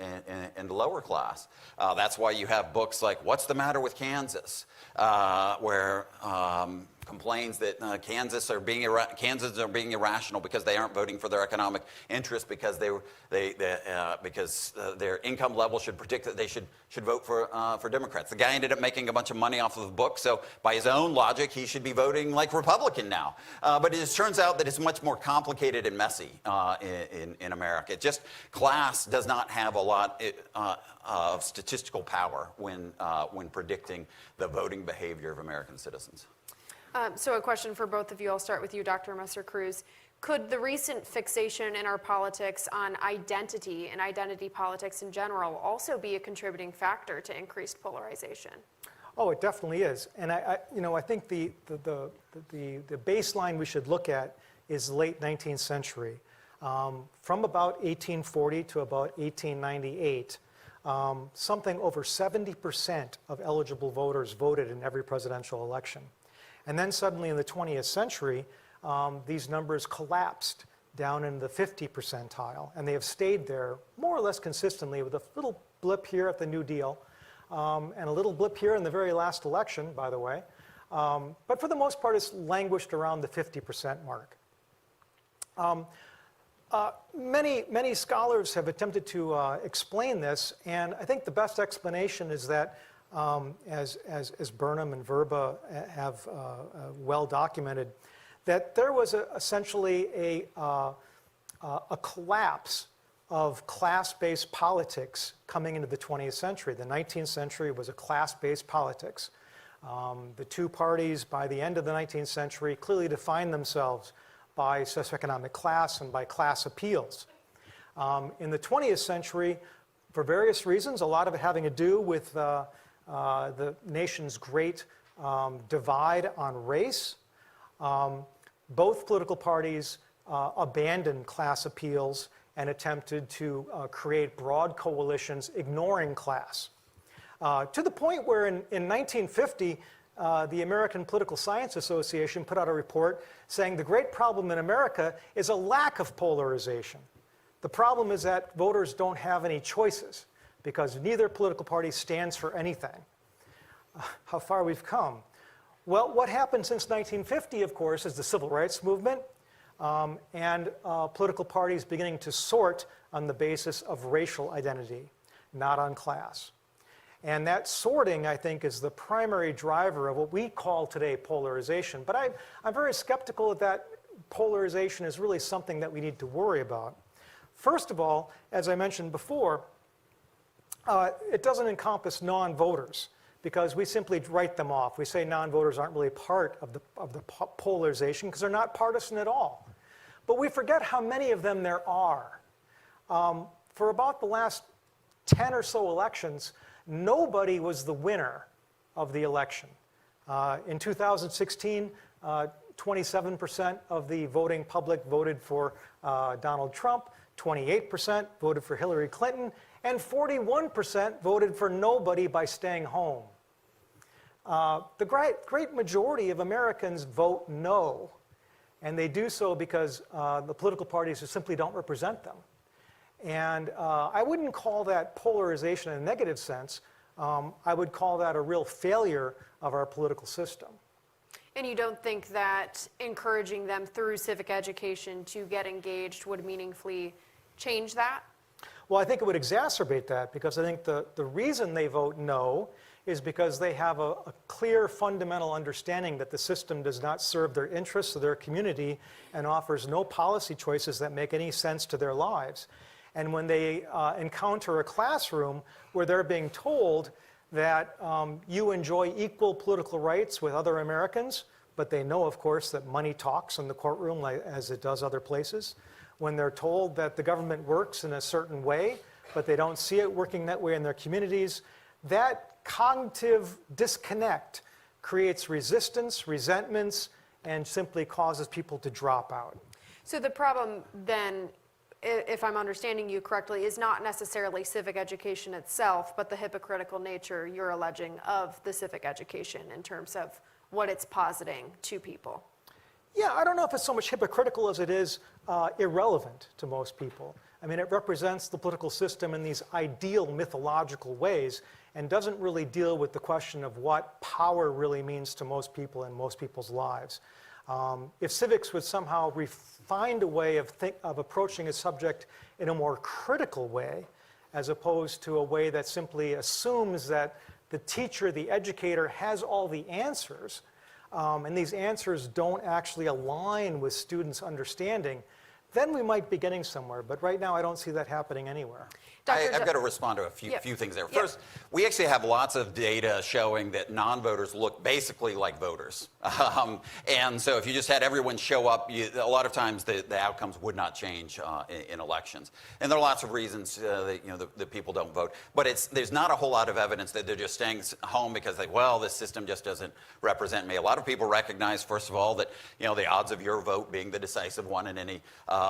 the lower class. That's why you have books like What's the Matter with Kansas, where complains that Kansans are being irrational because they aren't voting for their economic interests because because their income level should predict that they should vote for Democrats. The guy ended up making a bunch of money off of the book, so by his own logic, he should be voting like Republican now. But it just turns out that it's much more complicated and messy in America. It just class does not have a lot of statistical power when predicting the voting behavior of American citizens. So a question for both of you. I'll start with you, Dr. Messer-Kruse. Could the recent fixation in our politics on identity and identity politics in general also be a contributing factor to increased polarization? Oh, it definitely is. And I think the baseline we should look at is late 19th century. From about 1840 to about 1898, something over 70% of eligible voters voted in every presidential election. And then suddenly in the 20th century, these numbers collapsed down in the 50 percentile, and they have stayed there more or less consistently with a little blip here at the New Deal, and a little blip here in the very last election, by the way. But for the most part, it's languished around the 50% mark. Many scholars have attempted to explain this, and I think the best explanation is that as Burnham and Verba have well documented, that there was essentially a collapse of class-based politics coming into the 20th century. The 19th century was a class-based politics. The two parties by the end of the 19th century clearly defined themselves by socioeconomic class and by class appeals. In the 20th century, for various reasons, a lot of it having to do with the nation's great divide on race, both political parties abandoned class appeals and attempted to create broad coalitions ignoring class. To the point where in 1950, the American Political Science Association put out a report saying the great problem in America is a lack of polarization. The problem is that voters don't have any choices because neither political party stands for anything. How far we've come. Well, what happened since 1950, of course, is the Civil Rights Movement and political parties beginning to sort on the basis of racial identity, not on class. And that sorting, I think, is the primary driver of what we call today polarization. But I'm very skeptical that polarization is really something that we need to worry about. First of all, as I mentioned before, it doesn't encompass non-voters because we simply write them off. We say non-voters aren't really part of the polarization because they're not partisan at all. But we forget how many of them there are. For about the last 10 or so elections, nobody was the winner of the election. In 2016, 27% of the voting public voted for Donald Trump, 28% voted for Hillary Clinton, and 41% voted for nobody by staying home. The great majority of Americans vote no, and they do so because the political parties simply don't represent them. And I wouldn't call that polarization in a negative sense. I would call that a real failure of our political system. And you don't think that encouraging them through civic education to get engaged would meaningfully change that? Well, I think it would exacerbate that because I think the reason they vote no is because they have a clear fundamental understanding that the system does not serve their interests or their community and offers no policy choices that make any sense to their lives. And when they encounter a classroom where they're being told that you enjoy equal political rights with other Americans, but they know, of course, that money talks in the courtroom as it does other places. When they're told that the government works in a certain way, but they don't see it working that way in their communities, that cognitive disconnect creates resistance, resentments, and simply causes people to drop out. So the problem then, if I'm understanding you correctly, is not necessarily civic education itself, but the hypocritical nature you're alleging of the civic education in terms of what it's positing to people. Yeah, I don't know if it's so much hypocritical as it is irrelevant to most people. I mean, it represents the political system in these ideal mythological ways and doesn't really deal with the question of what power really means to most people in most people's lives. If civics would somehow find a way of approaching a subject in a more critical way, as opposed to a way that simply assumes that the teacher, the educator, has all the answers, and these answers don't actually align with students' understanding, then we might be getting somewhere. But right now, I don't see that happening anywhere. I've got to respond to a few things there. First, we actually have lots of data showing that non-voters look basically like voters. And so if you just had everyone show up, a lot of times the outcomes would not change in elections. And there are lots of reasons that people don't vote. But there's not a whole lot of evidence that they're just staying home because this system just doesn't represent me. A lot of people recognize, first of all, that the odds of your vote being the decisive one in any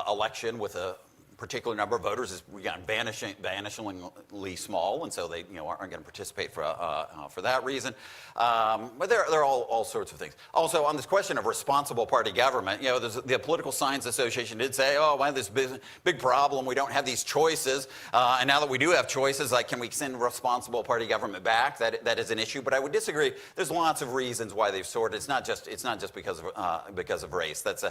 election with a particular number of voters is vanishingly small, and so they aren't going to participate for that reason. But there are all sorts of things. Also, on this question of responsible party government, the Political Science Association did say, this big problem, we don't have these choices, and now that we do have choices, can we send responsible party government back? That is an issue, but I would disagree. There's lots of reasons why they've sorted. It's not just because of race. That's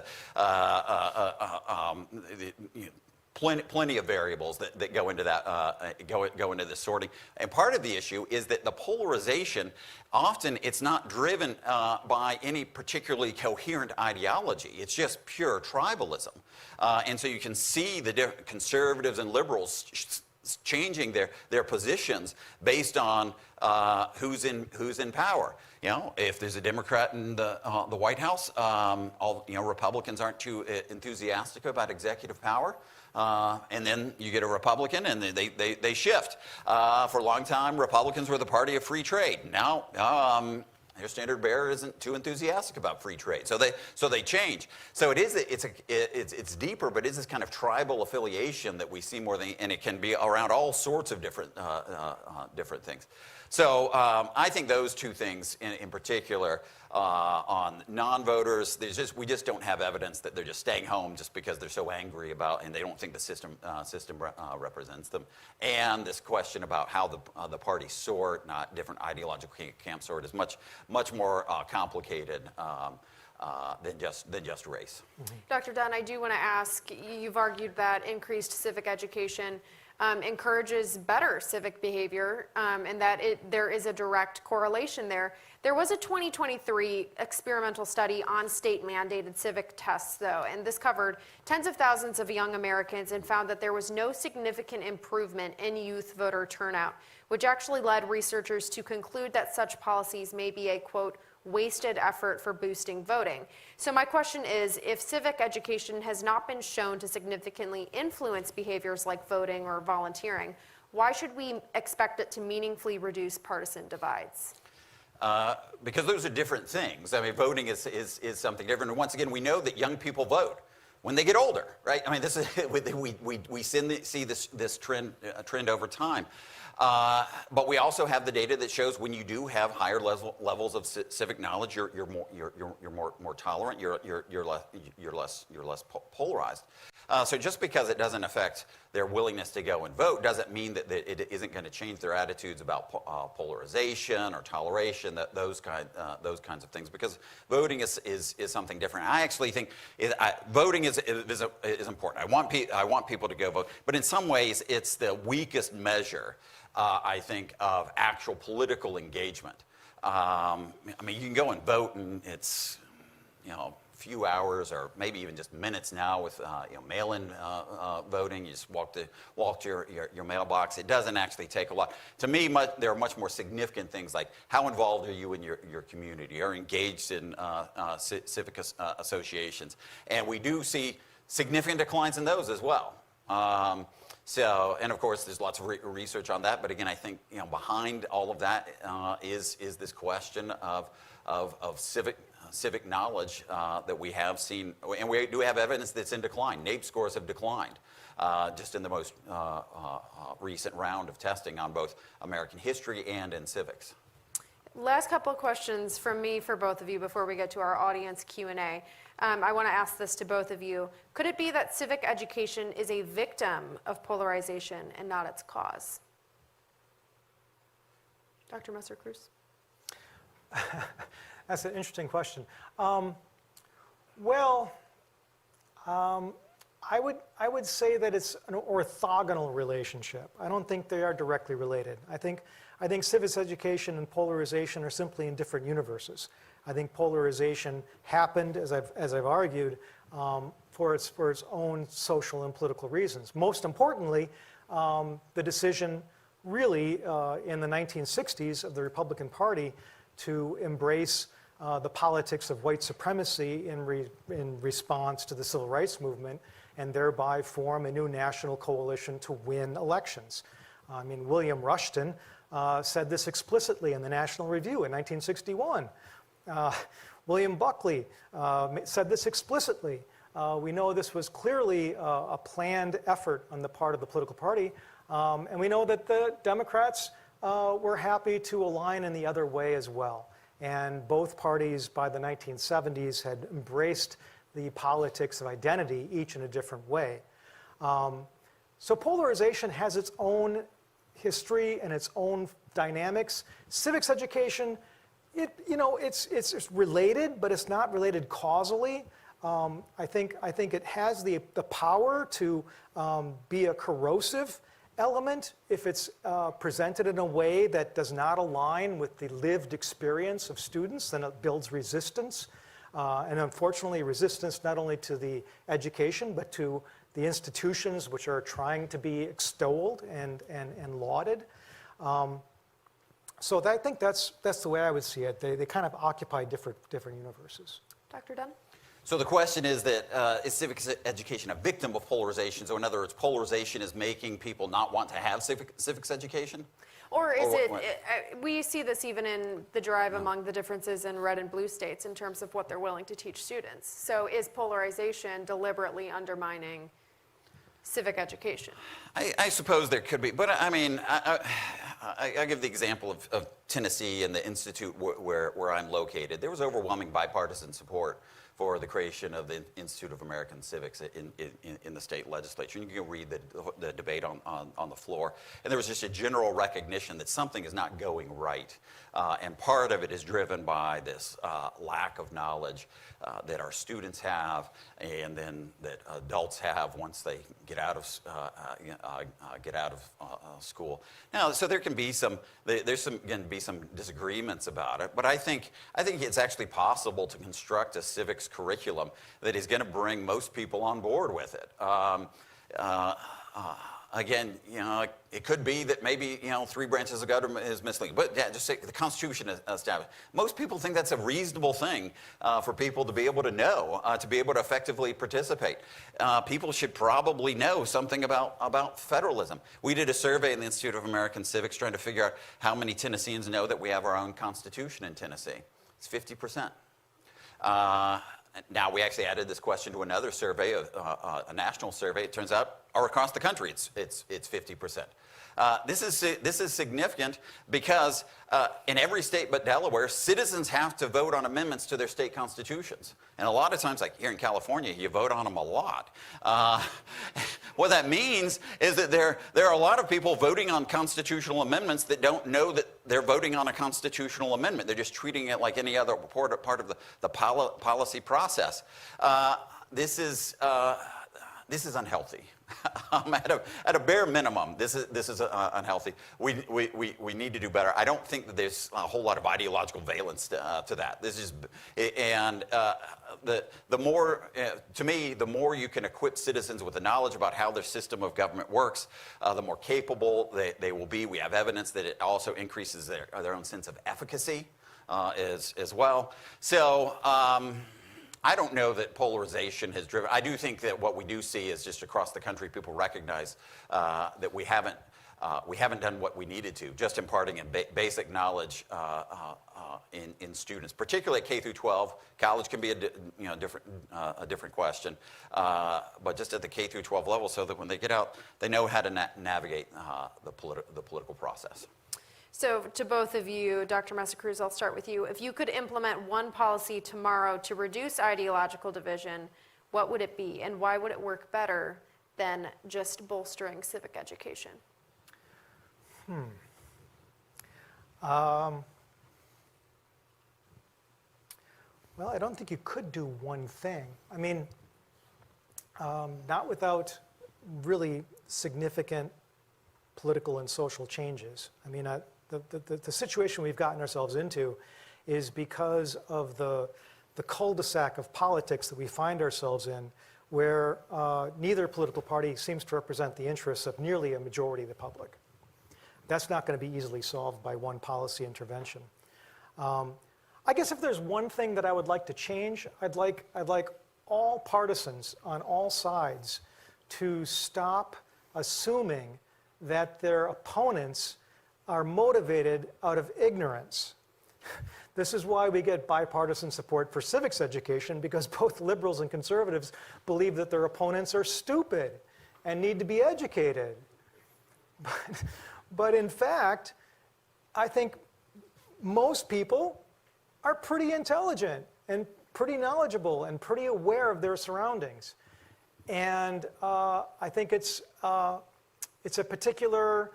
plenty of variables that go into that go into this sorting. And part of the issue is that the polarization, often it's not driven by any particularly coherent ideology. It's just pure tribalism. And so you can see the conservatives and liberals changing their positions based on who's in power. If there's a Democrat in the White House, Republicans aren't too enthusiastic about executive power. And then you get a Republican, and they shift. For a long time, Republicans were the party of free trade. Now, their standard bearer isn't too enthusiastic about free trade, so they change. So it's deeper, but it's this kind of tribal affiliation that we see more than, and it can be around all sorts of different things. So I think those two things in particular on non-voters, we just don't have evidence that they're just staying home just because they're so angry about, and they don't think the system represents them. And this question about how the parties sort, not different ideological camps sort, is much more complicated than just race. Mm-hmm. Dr. Dunn, I do want to ask, you've argued that increased civic education encourages better civic behavior, and that there is a direct correlation there. There was a 2023 experimental study on state-mandated civic tests, though, and this covered tens of thousands of young Americans and found that there was no significant improvement in youth voter turnout, which actually led researchers to conclude that such policies may be a, quote, wasted effort for boosting voting. So my question is, if civic education has not been shown to significantly influence behaviors like voting or volunteering, why should we expect it to meaningfully reduce partisan divides? Because those are different things. I mean, voting is something different. And once again, we know that young people vote when they get older, right? I mean, this is we see this trend over time. But we also have the data that shows when you do have higher levels of civic knowledge, you're more tolerant, you're less polarized. So just because it doesn't affect their willingness to go and vote doesn't mean that it isn't going to change their attitudes about polarization or toleration, those kinds of things. Because voting is something different. I actually think voting is important. I want people to go vote, but in some ways, it's the weakest measure, I think, of actual political engagement. I mean, you can go and vote, and it's, a few hours or maybe even just minutes now with mail-in voting. You just walk to your mailbox. It doesn't actually take a lot. To me, there are much more significant things like how involved are you in your community? Are you engaged in civic associations? And we do see significant declines in those as well. And of course, there's lots of research on that. But again, I think behind all of that is this question of civic knowledge that we have seen, and we do have evidence that's in decline. NAEP scores have declined just in the most recent round of testing on both American history and in civics. Last couple of questions from me for both of you before we get to our audience Q&A. I want to ask this to both of you. Could it be that civic education is a victim of polarization and not its cause? Dr. Messer-Kruse? That's an interesting question. I would say that it's an orthogonal relationship. I don't think they are directly related. I think civics education and polarization are simply in different universes. I think polarization happened, as I've argued, for its own social and political reasons. Most importantly, the decision really in the 1960s of the Republican Party to embrace the politics of white supremacy in response to the civil rights movement and thereby form a new national coalition to win elections. I mean, William Rushton said this explicitly in the National Review in 1961. William Buckley said this explicitly. We know this was clearly a planned effort on the part of the political party, and we know that the Democrats were happy to align in the other way as well. And both parties by the 1970s had embraced the politics of identity, each in a different way. So polarization has its own history and its own dynamics. Civics education, it's related, but it's not related causally. I think it has the power to be a corrosive element if it's presented in a way that does not align with the lived experience of students. Then it builds resistance, and unfortunately resistance not only to the education but to the institutions which are trying to be extolled and lauded. So I think that's the way I would see it. They kind of occupy different universes. Dr. Dunn? So the question is that is civics education a victim of polarization? So in other words, polarization is making people not want to have civics education? Or is we see this even in the drive among the differences in red and blue states in terms of what they're willing to teach students. So is polarization deliberately undermining civic education? I suppose there could be, but I mean, I give the example of Tennessee and the institute where I'm located. There was overwhelming bipartisan support for the creation of the Institute of American Civics in the state legislature. And you can read the debate on the floor. And there was just a general recognition that something is not going right. And part of it is driven by this lack of knowledge that our students have and then that adults have once they get out of school. Now, so there can be some disagreements about it, but I think it's actually possible to construct a civics curriculum that is going to bring most people on board with it. Again, it could be that maybe, 3 branches of government is misleading. But yeah, just say the Constitution is established. Most people think that's a reasonable thing for people to be able to know, to be able to effectively participate. People should probably know something about federalism. We did a survey in the Institute of American Civics trying to figure out how many Tennesseans know that we have our own Constitution in Tennessee. It's 50%. Now, we actually added this question to another survey, a national survey. It turns out, across the country, it's 50%. This is significant because in every state but Delaware, citizens have to vote on amendments to their state constitutions. And a lot of times, like here in California, you vote on them a lot. What that means is that there are a lot of people voting on constitutional amendments that don't know that they're voting on a constitutional amendment. They're just treating it like any other part of the policy process. this is unhealthy. At a bare minimum, this is unhealthy. We need to do better. I don't think that there's a whole lot of ideological valence to that. This is, and the more, to me, the more you can equip citizens with the knowledge about how their system of government works, the more capable they will be. We have evidence that it also increases their own sense of efficacy as well. So. I don't know that polarization has driven. I do think that what we do see is just across the country, people recognize that we haven't done what we needed to, just imparting in basic knowledge in students, particularly at K through 12. College can be a different question, but just at the K through 12 level, so that when they get out, they know how to navigate the political process. So to both of you, Dr. Messer-Kruse, I'll start with you. If you could implement one policy tomorrow to reduce ideological division, what would it be? And why would it work better than just bolstering civic education? Well, I don't think you could do one thing. I mean, not without really significant political and social changes. I mean, the situation we've gotten ourselves into is because of the cul-de-sac of politics that we find ourselves in, where neither political party seems to represent the interests of nearly a majority of the public. That's not going to be easily solved by one policy intervention. I guess if there's one thing that I would like to change, I'd like all partisans on all sides to stop assuming that their opponents are motivated out of ignorance. This is why we get bipartisan support for civics education, because both liberals and conservatives believe that their opponents are stupid and need to be educated. But in fact, I think most people are pretty intelligent and pretty knowledgeable and pretty aware of their surroundings. And I think it's a particular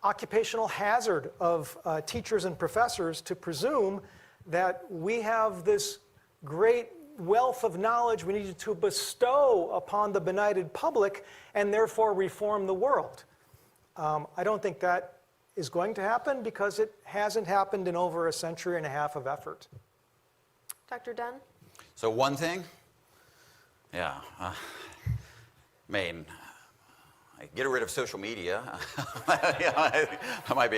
occupational hazard of teachers and professors to presume that we have this great wealth of knowledge we need to bestow upon the benighted public and therefore reform the world. I don't think that is going to happen because it hasn't happened in over a century and a half of effort. Dr. Dunn? So one thing, yeah, get rid of social media. that might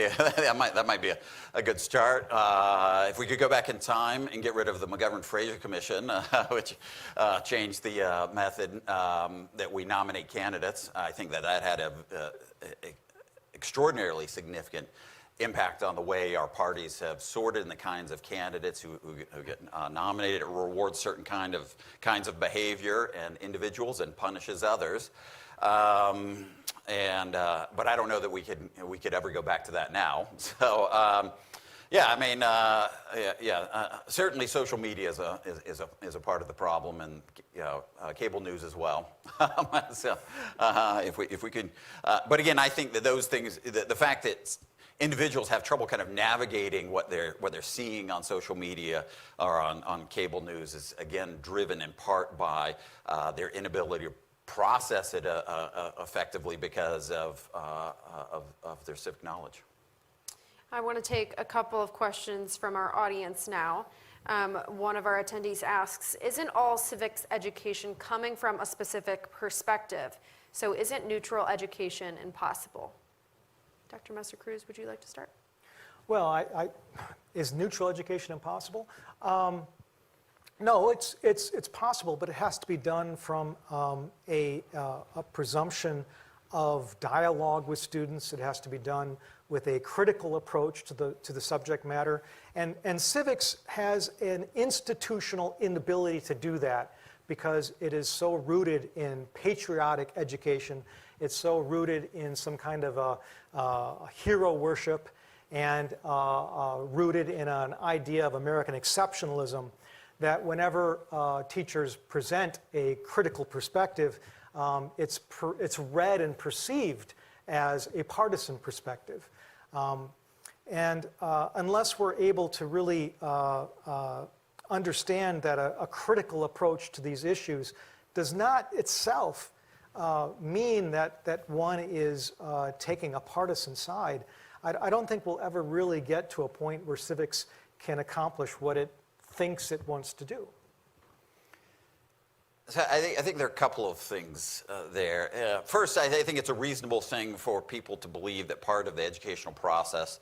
be a good start. If we could go back in time and get rid of the McGovern-Fraser Commission, which changed the method that we nominate candidates, I think that had a extraordinarily significant impact on the way our parties have sorted and the kinds of candidates who get nominated. It rewards certain kinds of behavior and individuals and punishes others. But I don't know that we could ever go back to that now. So yeah, I mean, certainly social media is a part of the problem, and cable news as well. So if we could, but again, I think that those things, the fact that individuals have trouble kind of navigating what they're seeing on social media or on cable news is again driven in part by their inability to process it effectively because of their civic knowledge. I want to take a couple of questions from our audience now. One of our attendees asks, isn't all civics education coming from a specific perspective? So isn't neutral education impossible? Dr. Messer-Kruse, would you like to start? Well, is neutral education impossible? No, it's possible, but it has to be done from a presumption of dialogue with students. It has to be done with a critical approach to the subject matter. And civics has an institutional inability to do that because it is so rooted in patriotic education. It's so rooted in some kind of a hero worship and rooted in an idea of American exceptionalism that whenever teachers present a critical perspective, it's read and perceived as a partisan perspective. And unless we're able to really understand that a critical approach to these issues does not itself mean that one is taking a partisan side. I don't think we'll ever really get to a point where civics can accomplish what it thinks it wants to do. So I think there are a couple of things there. First, I think it's a reasonable thing for people to believe that part of the educational process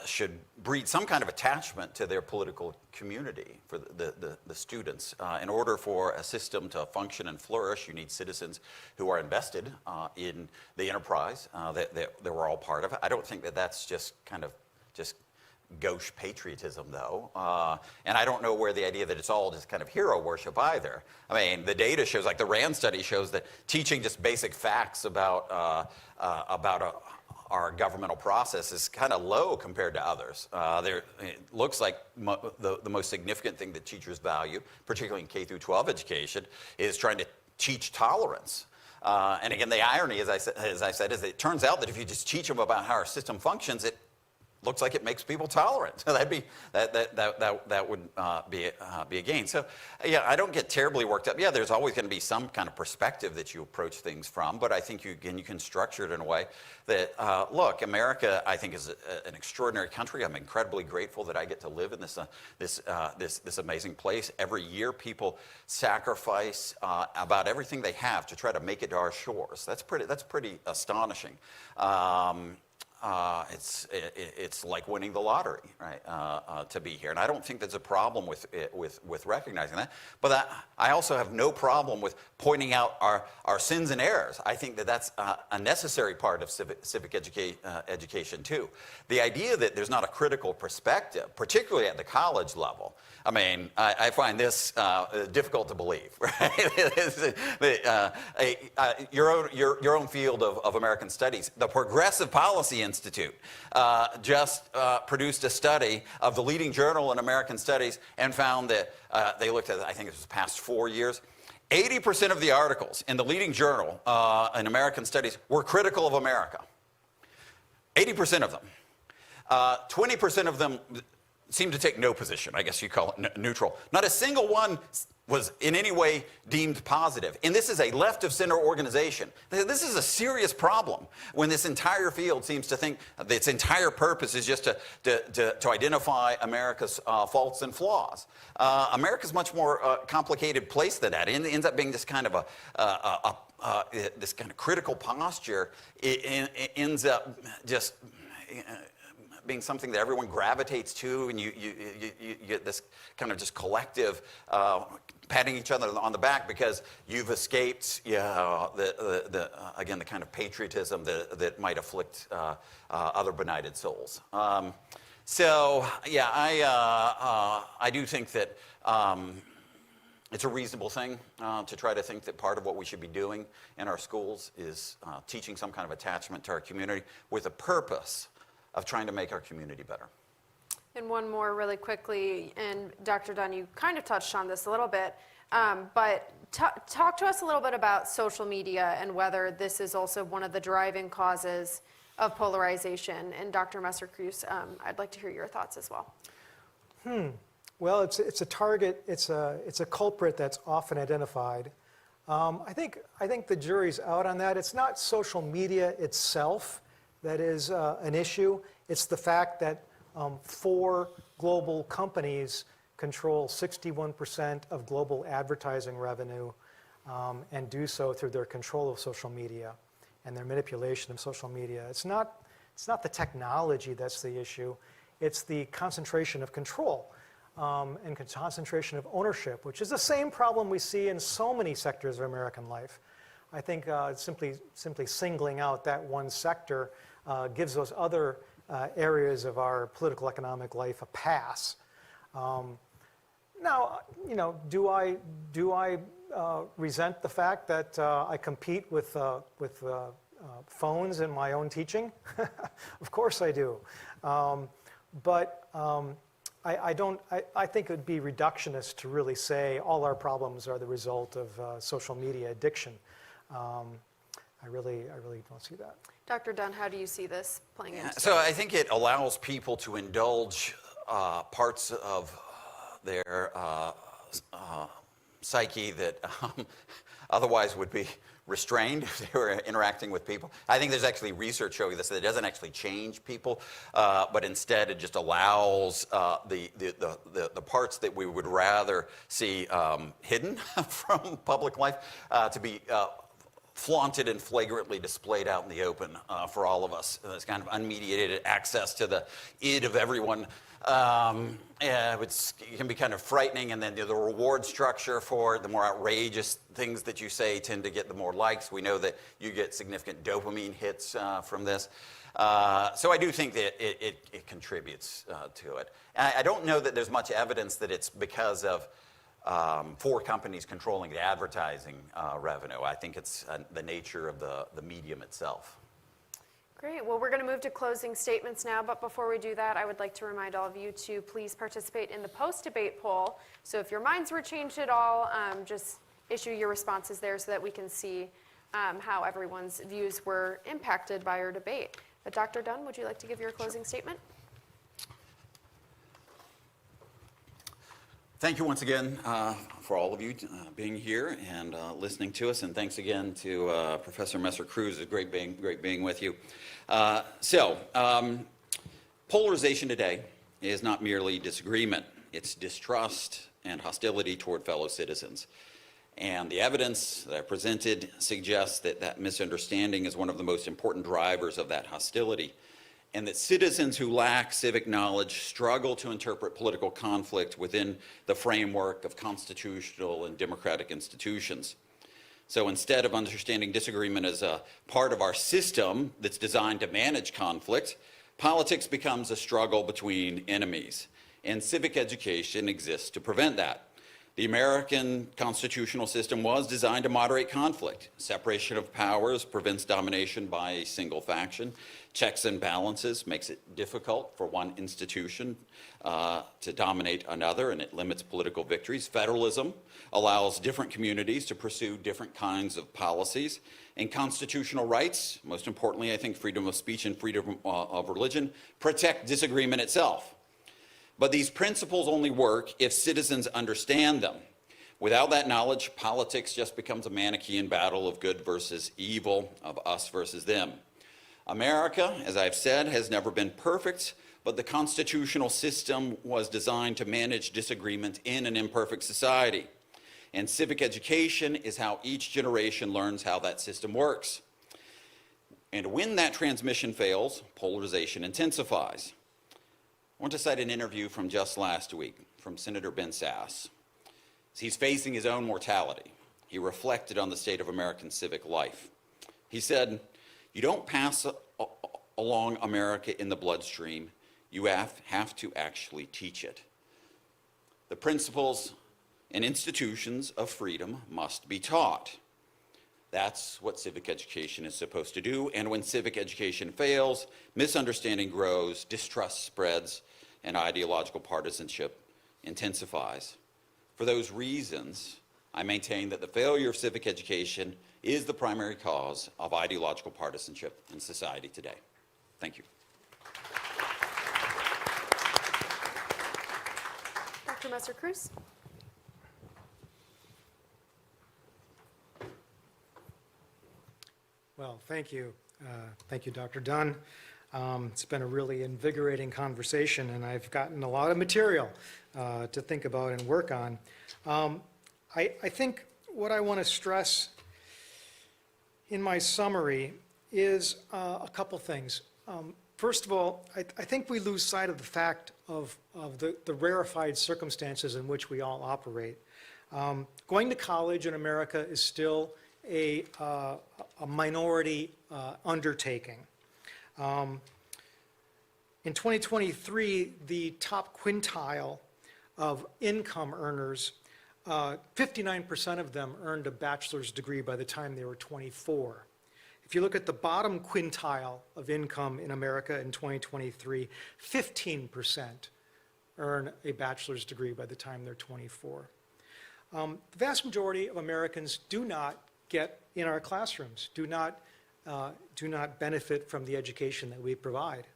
should breed some kind of attachment to their political community for the students. In order for a system to function and flourish, you need citizens who are invested in the enterprise that we're all part of. I don't think that that's just kind of just gauche patriotism, though. And I don't know where the idea that it's all just kind of hero worship either. I mean, the data shows, like the RAND study shows, that teaching just basic facts about our governmental process is kind of low compared to others. It looks like the most significant thing that teachers value, particularly in K through 12 education, is trying to teach tolerance. And again, the irony, as I said, is that it turns out that if you just teach them about how our system functions, it looks like it makes people tolerant. So that would be a gain. So yeah, I don't get terribly worked up. Yeah, there's always going to be some kind of perspective that you approach things from, but I think you can structure it in a way that look, America, I think, is an extraordinary country. I'm incredibly grateful that I get to live in this amazing place. Every year, people sacrifice about everything they have to try to make it to our shores. That's pretty astonishing. It's like winning the lottery, right? To be here, and I don't think there's a problem with recognizing that. But I also have no problem with pointing out our sins and errors. I think that that's a necessary part of civic education too. The idea that there's not a critical perspective, particularly at the college level, I mean, I find this difficult to believe. Right? Your own field of American studies, the Progressive Policy Institute just produced a study of the leading journal in American studies and found that they looked at, I think it was the past 4 years, 80% of the articles in the leading journal in American studies were critical of America. 80% of them. 20% of them seemed to take no position. I guess you call it neutral. Not a single one was in any way deemed positive. And this is a left of center organization. This is a serious problem when this entire field seems to think that its entire purpose is just to identify America's faults and flaws. America's much more complicated place than that. It ends up being this kind of this kind of critical posture. It ends up just being something that everyone gravitates to, and you get this kind of just collective patting each other on the back because you've escaped again, the kind of patriotism that might afflict other benighted souls. So yeah, I do think that it's a reasonable thing to try to think that part of what we should be doing in our schools is teaching some kind of attachment to our community with a purpose of trying to make our community better. And one more really quickly, and Dr. Dunn, you kind of touched on this a little bit, but talk to us a little bit about social media and whether this is also one of the driving causes of polarization. And Dr. Messer-Kruse, I'd like to hear your thoughts as well. Well, it's a target, it's a culprit that's often identified. I think the jury's out on that. It's not social media itself that is an issue. It's the fact that 4 global companies control 61% of global advertising revenue and do so through their control of social media and their manipulation of social media. It's not the technology that's the issue. It's the concentration of control and concentration of ownership, which is the same problem we see in so many sectors of American life. I think simply singling out that one sector gives those other areas of our political economic life a pass. Now, do I resent the fact that I compete with phones in my own teaching? Of course I do. But I think it would be reductionist to really say all our problems are the result of social media addiction. I really don't see that. Dr. Dunn, how do you see this playing into So I think it allows people to indulge parts of their psyche that otherwise would be restrained if they were interacting with people. I think there's actually research showing this, that it doesn't actually change people, but instead it just allows the parts that we would rather see hidden from public life to be flaunted and flagrantly displayed out in the open for all of us. This kind of unmediated access to the id of everyone. It can be kind of frightening, and then the reward structure for the more outrageous things that you say tend to get the more likes. We know that you get significant dopamine hits from this. So I do think that it contributes to it. I don't know that there's much evidence that it's because of for companies controlling the advertising revenue. I think it's the nature of the medium itself. Great. Well, we're going to move to closing statements now, but before we do that, I would like to remind all of you to please participate in the post-debate poll. So if your minds were changed at all, just issue your responses there so that we can see how everyone's views were impacted by our debate. But Dr. Dunn, would you like to give your closing statement? Thank you once again for all of you being here and listening to us, and thanks again to Professor Messer-Kruse. It's great being with you. Polarization today is not merely disagreement, it's distrust and hostility toward fellow citizens. And the evidence that I presented suggests that misunderstanding is one of the most important drivers of that hostility, and that citizens who lack civic knowledge struggle to interpret political conflict within the framework of constitutional and democratic institutions. So instead of understanding disagreement as a part of our system that's designed to manage conflict, politics becomes a struggle between enemies, and civic education exists to prevent that. The American constitutional system was designed to moderate conflict. Separation of powers prevents domination by a single faction. Checks and balances makes it difficult for one institution to dominate another, and it limits political victories. Federalism allows different communities to pursue different kinds of policies. And constitutional rights, most importantly, I think freedom of speech and freedom of religion, protect disagreement itself. But these principles only work if citizens understand them. Without that knowledge, politics just becomes a Manichaean battle of good versus evil, of us versus them. America, as I've said, has never been perfect, but the constitutional system was designed to manage disagreement in an imperfect society. And civic education is how each generation learns how that system works. And when that transmission fails, polarization intensifies. I want to cite an interview from just last week from Senator Ben Sasse. He's facing his own mortality. He reflected on the state of American civic life. He said, "You don't pass along America in the bloodstream. You have to actually teach it. The principles and institutions of freedom must be taught." That's what civic education is supposed to do. And when civic education fails, misunderstanding grows, distrust spreads, and ideological partisanship intensifies. For those reasons, I maintain that the failure of civic education is the primary cause of ideological partisanship in society today. Thank you. Dr. Messer-Kruse? Well, thank you. Thank you, Dr. Dunn. It's been a really invigorating conversation, and I've gotten a lot of material to think about and work on. I think what I want to stress in my summary is a couple things. First of all, I think we lose sight of the fact of the rarefied circumstances in which we all operate. Going to college in America is still a minority undertaking. In 2023, the top quintile of income earners, 59% of them earned a bachelor's degree by the time they were 24. If you look at the bottom quintile of income in America in 2023, 15% earn a bachelor's degree by the time they're 24. The vast majority of Americans do not get in our classrooms, do not benefit from the education that we provide.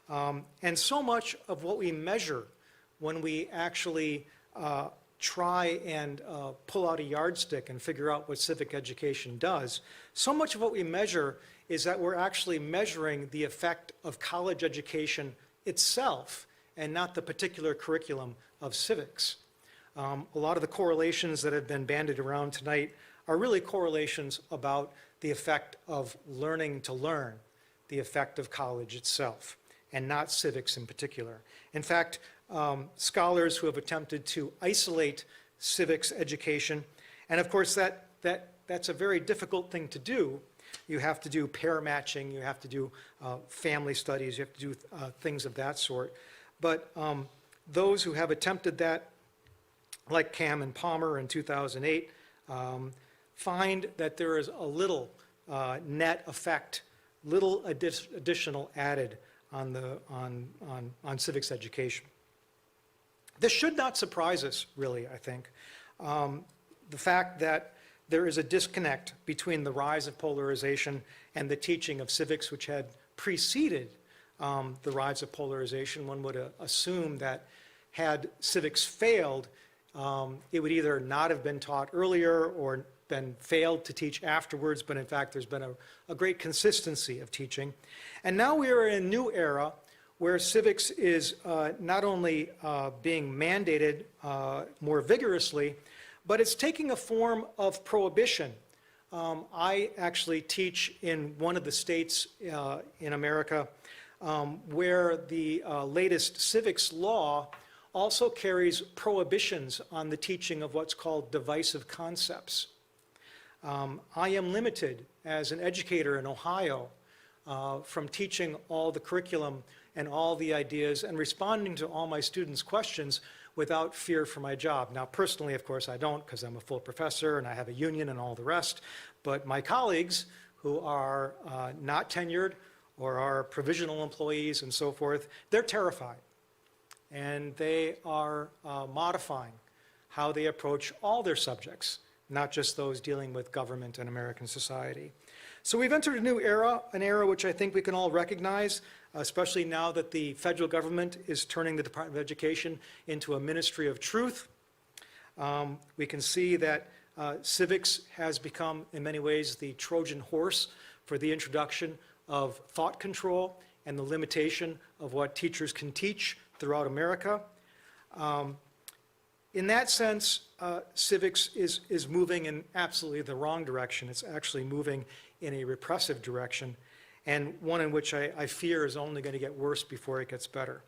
And so much of what we measure when we actually try and pull out a yardstick and figure out what civic education does. So much of what we measure is that we're actually measuring the effect of college education itself and not the particular curriculum of civics. A lot of the correlations that have been bandied around tonight are really correlations about the effect of learning to learn, the effect of college itself, and not civics in particular. In fact, scholars who have attempted to isolate civics education, and of course that's a very difficult thing to do. You have to do pair matching, you have to do family studies, you have to do things of that sort. But those who have attempted that, like Cam and Palmer in 2008, find that there is a little net effect, little additional added on civics education. This should not surprise us, really, I think. The fact that there is a disconnect between the rise of polarization and the teaching of civics, which had preceded the rise of polarization. One would assume that had civics failed, it would either not have been taught earlier or been failed to teach afterwards, but in fact there's been a great consistency of teaching. And now we are in a new era where civics is not only being mandated more vigorously, but it's taking a form of prohibition. I actually teach in one of the states in America where the latest civics law also carries prohibitions on the teaching of what's called divisive concepts. I am limited as an educator in Ohio from teaching all the curriculum and all the ideas and responding to all my students' questions without fear for my job. Now, personally, of course, I don't, because I'm a full professor and I have a union and all the rest. But my colleagues who are not tenured or are provisional employees and so forth, they're terrified. And they are modifying how they approach all their subjects, not just those dealing with government and American society. So we've entered a new era, an era which I think we can all recognize, especially now that the federal government is turning the Department of Education into a ministry of truth. We can see that civics has become, in many ways, the Trojan horse for the introduction of thought control and the limitation of what teachers can teach throughout America. In that sense, civics is moving in absolutely the wrong direction. It's actually moving in a repressive direction, and one in which I fear is only going to get worse before it gets better.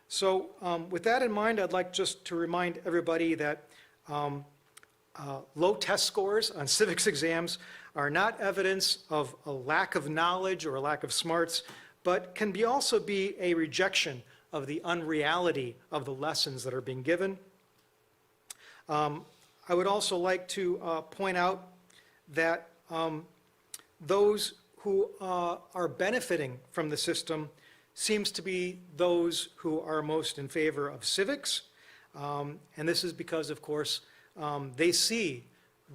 So with that in mind, I'd like just to remind everybody that low test scores on civics exams are not evidence of a lack of knowledge or a lack of smarts, but can also be a rejection of the unreality of the lessons that are being given. I would also like to point out that those who are benefiting from the system seems to be those who are most in favor of civics. And this is because, of course, they see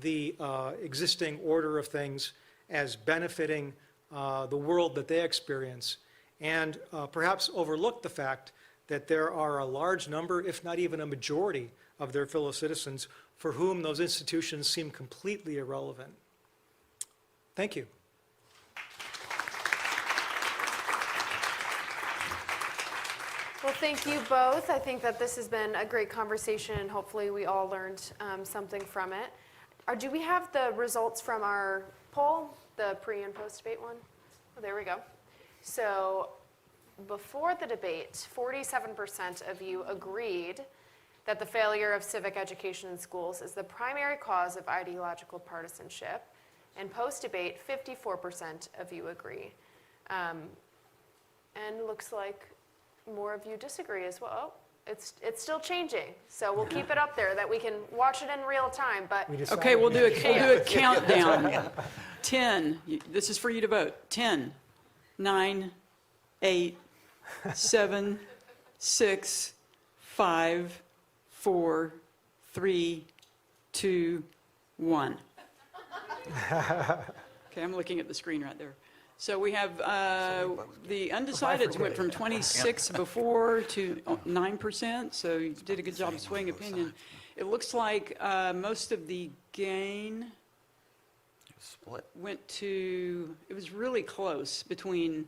the existing order of things as benefiting the world that they experience, and perhaps overlook the fact that there are a large number, if not even a majority, of their fellow citizens for whom those institutions seem completely irrelevant. Thank you. Well, thank you both. I think that this has been a great conversation, and hopefully we all learned something from it. Do we have the results from our poll, the pre and post debate one? Oh, there we go. So before the debate, 47% of you agreed that the failure of civic education in schools is the primary cause of ideological partisanship. And post-debate, 54% of you agree. And looks like more of you disagree as well. Oh, it's still changing, so we'll keep it up there that we can watch it in real time. But Okay, we'll do a countdown. 10, this is for you to vote. 10, 9, 8, 7, 6, 5, 4, 3, 2, 1. Okay, I'm looking at the screen right there. So we have the undecideds went from 26 before to 9%, so you did a good job of swaying opinion. It looks like most of the gain Split. went to, it was really close between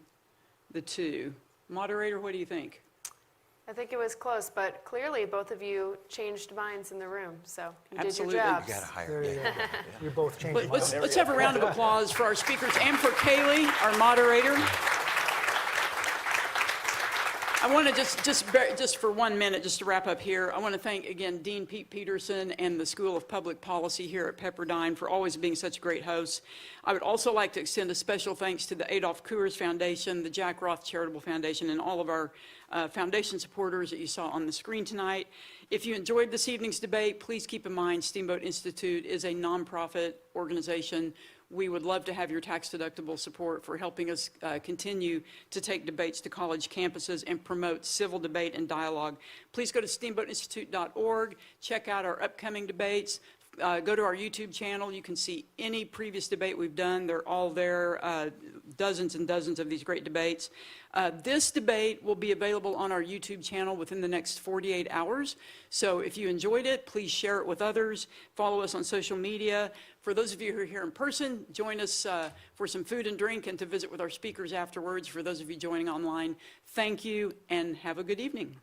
the two. Moderator, what do you think? I think it was close, but clearly both of you changed minds in the room, so you Absolutely. did your You jobs. You got to hire. There you Yeah. go. We both changed But minds. let's have a round of applause for our speakers and for Kaylee, our moderator. I want to just for 1 minute, just to wrap up here, I want to thank again Dean Pete Peterson and the School of Public Policy here at Pepperdine for always being such great hosts. I would also like to extend a special thanks to the Adolph Coors Foundation, the Jack Roth Charitable Foundation, and all of our foundation supporters that you saw on the screen tonight. If you enjoyed this evening's debate, please keep in mind Steamboat Institute is a nonprofit organization. We would love to have your tax-deductible support for helping us continue to take debates to college campuses and promote civil debate and dialogue. Please go to steamboatinstitute.org, check out our upcoming debates, go to our YouTube channel. You can see any previous debate we've done. They're all there, dozens and dozens of these great debates. This debate will be available on our YouTube channel within the next 48 hours. So if you enjoyed it, please share it with others. Follow us on social media. For those of you who are here in person, join us for some food and drink and to visit with our speakers afterwards. For those of you joining online, thank you and have a good evening.